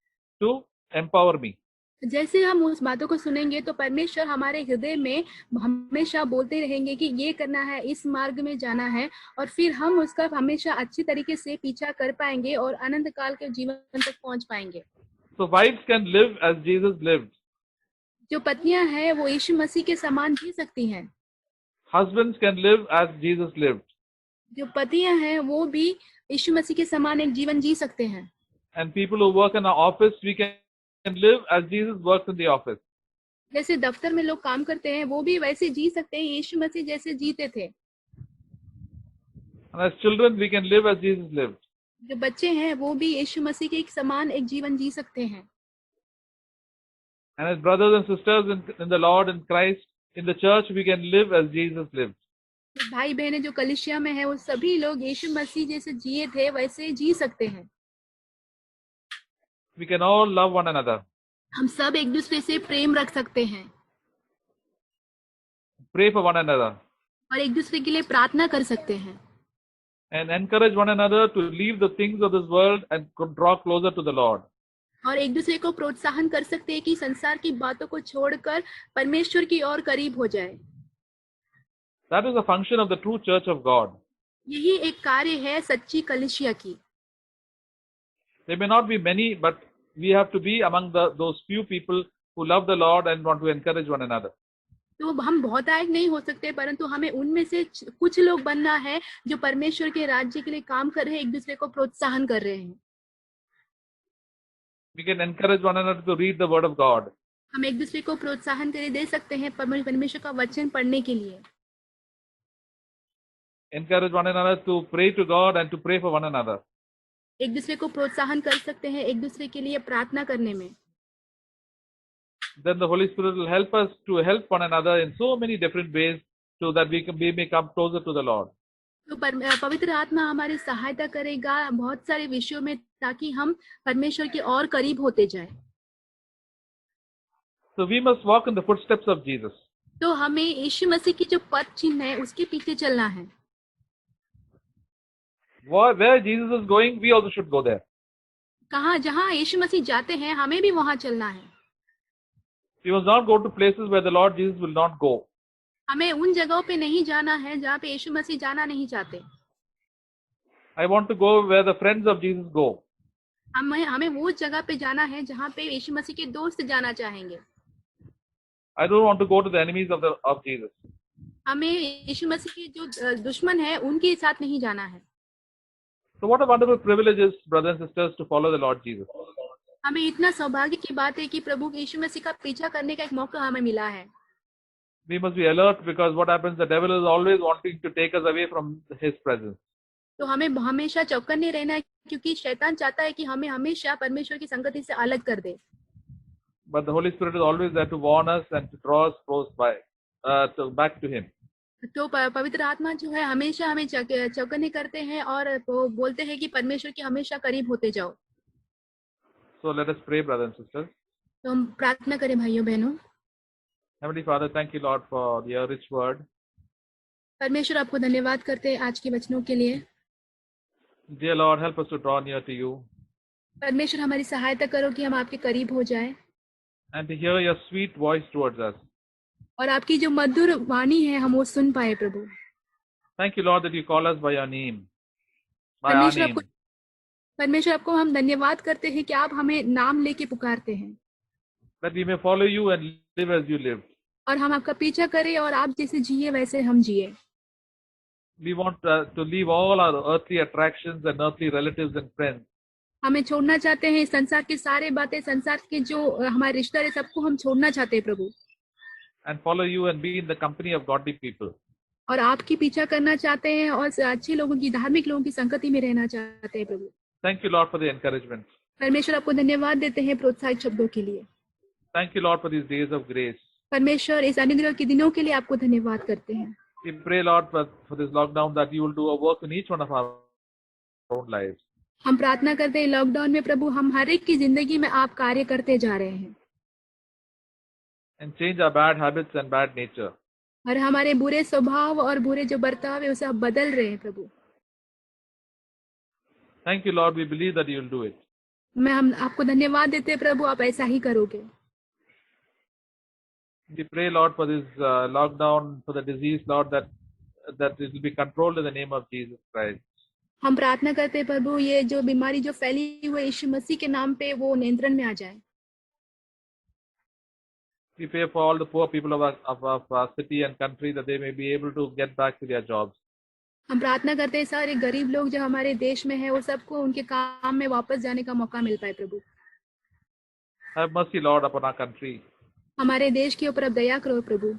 to empower me. जैसे हम उस बातों को सुनेंगे तो परमेश्वर हमारे हृदय में हमेशा बोलते रहेंगे कि ये करना है, इस मार्ग में जाना है, और फिर हम उसका हमेशा अच्छी तरीके से पीछा कर पाएंगे और अनंत काल के जीवन तक पहुंच पाएंगे। So wives can live as Jesus lived. जो पत्नियां हैं वो यीशु मसीह के समान जी सकती हैं। Husbands can live as Jesus lived. जो पतियां हैं वो भी यीशु मसीह के समान एक जीवन जी सकते हैं। And people who work in an office, we can live as Jesus works in the office. जैसे दफ्तर में लोग काम करते हैं वो भी वैसे जी सकते हैं, यीशु मसीह जैसे जीते थे। And as children, we can live as Jesus lived. जो बच्चे हैं वो भी यीशु मसीह के एक समान एक जीवन जी सकते हैं। And as brothers and sisters in the Lord and Christ, in the church, we can live as Jesus lived. भाई बहनें जो कलीसिया में है वो सभी लोग यीशु मसीह जैसे जिए थे वैसे जी सकते हैं। We can all love one another. हम सब एक दूसरे से प्रेम रख सकते हैं Pray for one another. और एक दूसरे के लिए प्रार्थना कर सकते हैं And encourage one another to leave the things of this world and draw closer to the Lord. और एक दूसरे को प्रोत्साहन कर सकते हैं कि संसार की बातों को छोड़कर परमेश्वर की ओर करीब हो जाए। That is the function of the true church of God. यही एक कार्य है सच्ची कलीसिया की। There may not be many, but we have to be among those few people who love the Lord and want to encourage one another. तो हम बहुतायत नहीं हो सकते, परंतु हमें उनमें से कुछ लोग बनना है जो परमेश्वर के राज्य के लिए काम कर रहे हैं, एक दूसरे को प्रोत्साहन कर रहे हैं। We can encourage one another to read the Word of God. हम एक दूसरे को प्रोत्साहन करे दे सकते हैं परमेश्वर का वचन पढ़ने के लिए। Encourage one another to pray to God and to pray for one another. एक दूसरे को प्रोत्साहन कर सकते हैं एक दूसरे के लिए प्रार्थना करने में। Then the Holy Spirit will help us to help one another in so many different ways so that we may come closer to the Lord. तो पवित्र आत्मा हमारी सहायता करेगा बहुत सारे विषयों में ताकि हम परमेश्वर के और करीब होते जाएं। So we must walk in the footsteps of Jesus. तो हमें यीशु मसीह की जो पद चिन्ह है उसके पीछे चलना है। Where Jesus is going, we also should go there. कहाँ जहाँ यीशु मसीह जाते हैं हमें भी वहाँ चलना है। We must not go to places where the Lord Jesus will not go. हमें उन जगहों पे नहीं जाना है जहाँ पे यीशु मसीह जाना नहीं चाहते। I want to go where the friends of Jesus go. हमें वो जगह पे जाना है जहाँ पे यीशु मसीह के दोस्त जाना चाहेंगे। I don't want to go to the enemies of Jesus. हमें यीशु मसीह के जो दुश्मन है उनके साथ नहीं जाना है। So what a wonderful privilege is, brothers and sisters, to follow the Lord Jesus. हमें इतना सौभाग्य की बात है कि प्रभु यीशु मसीह का पीछा करने का एक मौका हमें मिला है। We must be alert because what happens, the devil is always wanting to take us away from his presence. तो हमें हमेशा चौकन्ने रहना है क्योंकि शैतान चाहता है कि हमें हमेशा परमेश्वर की संगति से अलग कर दे। But the Holy Spirit is always there to warn us and to draw us close back to Him. तो पवित्र आत्मा जो है हमेशा हमें चौकन्ने करते हैं और वो बोलते हैं कि परमेश्वर के हमेशा करीब होते जाओ। So let us pray, brothers and sisters. तो हम प्रार्थना करें भाइयों बहनों। Heavenly Father, thank you, Lord, for your rich word. परमेश्वर आपको धन्यवाद करते हैं आज के वचनों के लिए। Dear Lord, help us to draw near to you. परमेश्वर हमारी सहायता करो कि हम आपके करीब हो जाएं And to hear your sweet voice towards us. और आपकी जो मधुर वाणी है हम वो सुन पाए प्रभु। Thank you, Lord, that you call us by your name. By our name. परमेश्वर आपको हम धन्यवाद करते हैं कि आप हमें नाम लेके पुकारते हैं। That we may follow you and live as you lived. और हम आपका पीछा करें और आप जैसे जिए वैसे हम जिए। We want to leave all our earthly attractions and earthly relatives and friends. हमें छोड़ना चाहते हैं संसार की सारे बातें, संसार के जो हमारे रिश्तेदार सबको हम छोड़ना चाहते हैं प्रभु। And follow you and be in the company of godly people. और आपकी पीछा करना चाहते हैं और अच्छे लोगों की, धार्मिक लोगों की संगति में रहना चाहते हैं प्रभु। Thank you, Lord, for the encouragement. परमेश्वर आपको धन्यवाद देते हैं प्रोत्साहक शब्दों के लिए। Thank you, Lord, for these days of grace. परमेश्वर इस अनुग्रह के दिनों के लिए आपको धन्यवाद करते हैं। We pray, Lord, for this lockdown that you will do a work in each one of our own lives. हम प्रार्थना करते हैं लॉकडाउन में प्रभु हम हर एक की जिंदगी में आप कार्य करते जा रहे हैं। And change our bad habits and bad nature. और हमारे बुरे स्वभाव और बुरे जो बर्ताव है उसे आप बदल रहे हैं प्रभु। Thank you, Lord. We believe that you will do it. हम आपको धन्यवाद देते हैं प्रभु, आप ऐसा ही करोगे। We pray, Lord, for this lockdown, for the disease, Lord, that it will be controlled in the name of Jesus Christ. हम प्रार्थना करते हैं प्रभु ये जो बीमारी जो फैली हुई है यीशु मसीह के नाम पे वो नियंत्रण में आ जाए. We pray for all the poor people of our city and country that they may be able to get back to their jobs. हम प्रार्थना करते हैं सारे गरीब लोग जो हमारे देश में है वो सबको उनके काम में वापस जाने का मौका मिल पाए प्रभु. Have mercy, Lord, upon our country. हमारे देश के ऊपर अब दया करो प्रभु.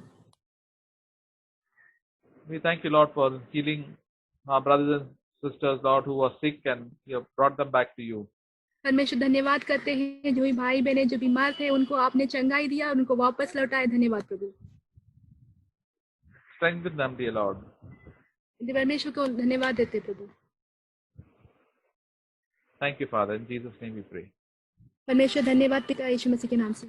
We thank you, Lord, for healing our brothers and sisters, Lord, who are sick, and you have brought them back to you. परमेश्वर धन्यवाद करते हैं जो भी भाई बहने जो बीमार थे उनको आपने चंगाई दिया उनको वापस लौटाए. धन्यवाद प्रभु. Strengthen them, dear Lord. परमेश्वर को धन्यवाद देते प्रभु. Thank you, Father. In Jesus' name we pray. परमेश्वर धन्यवाद पिता यीशु मसीह के नाम से.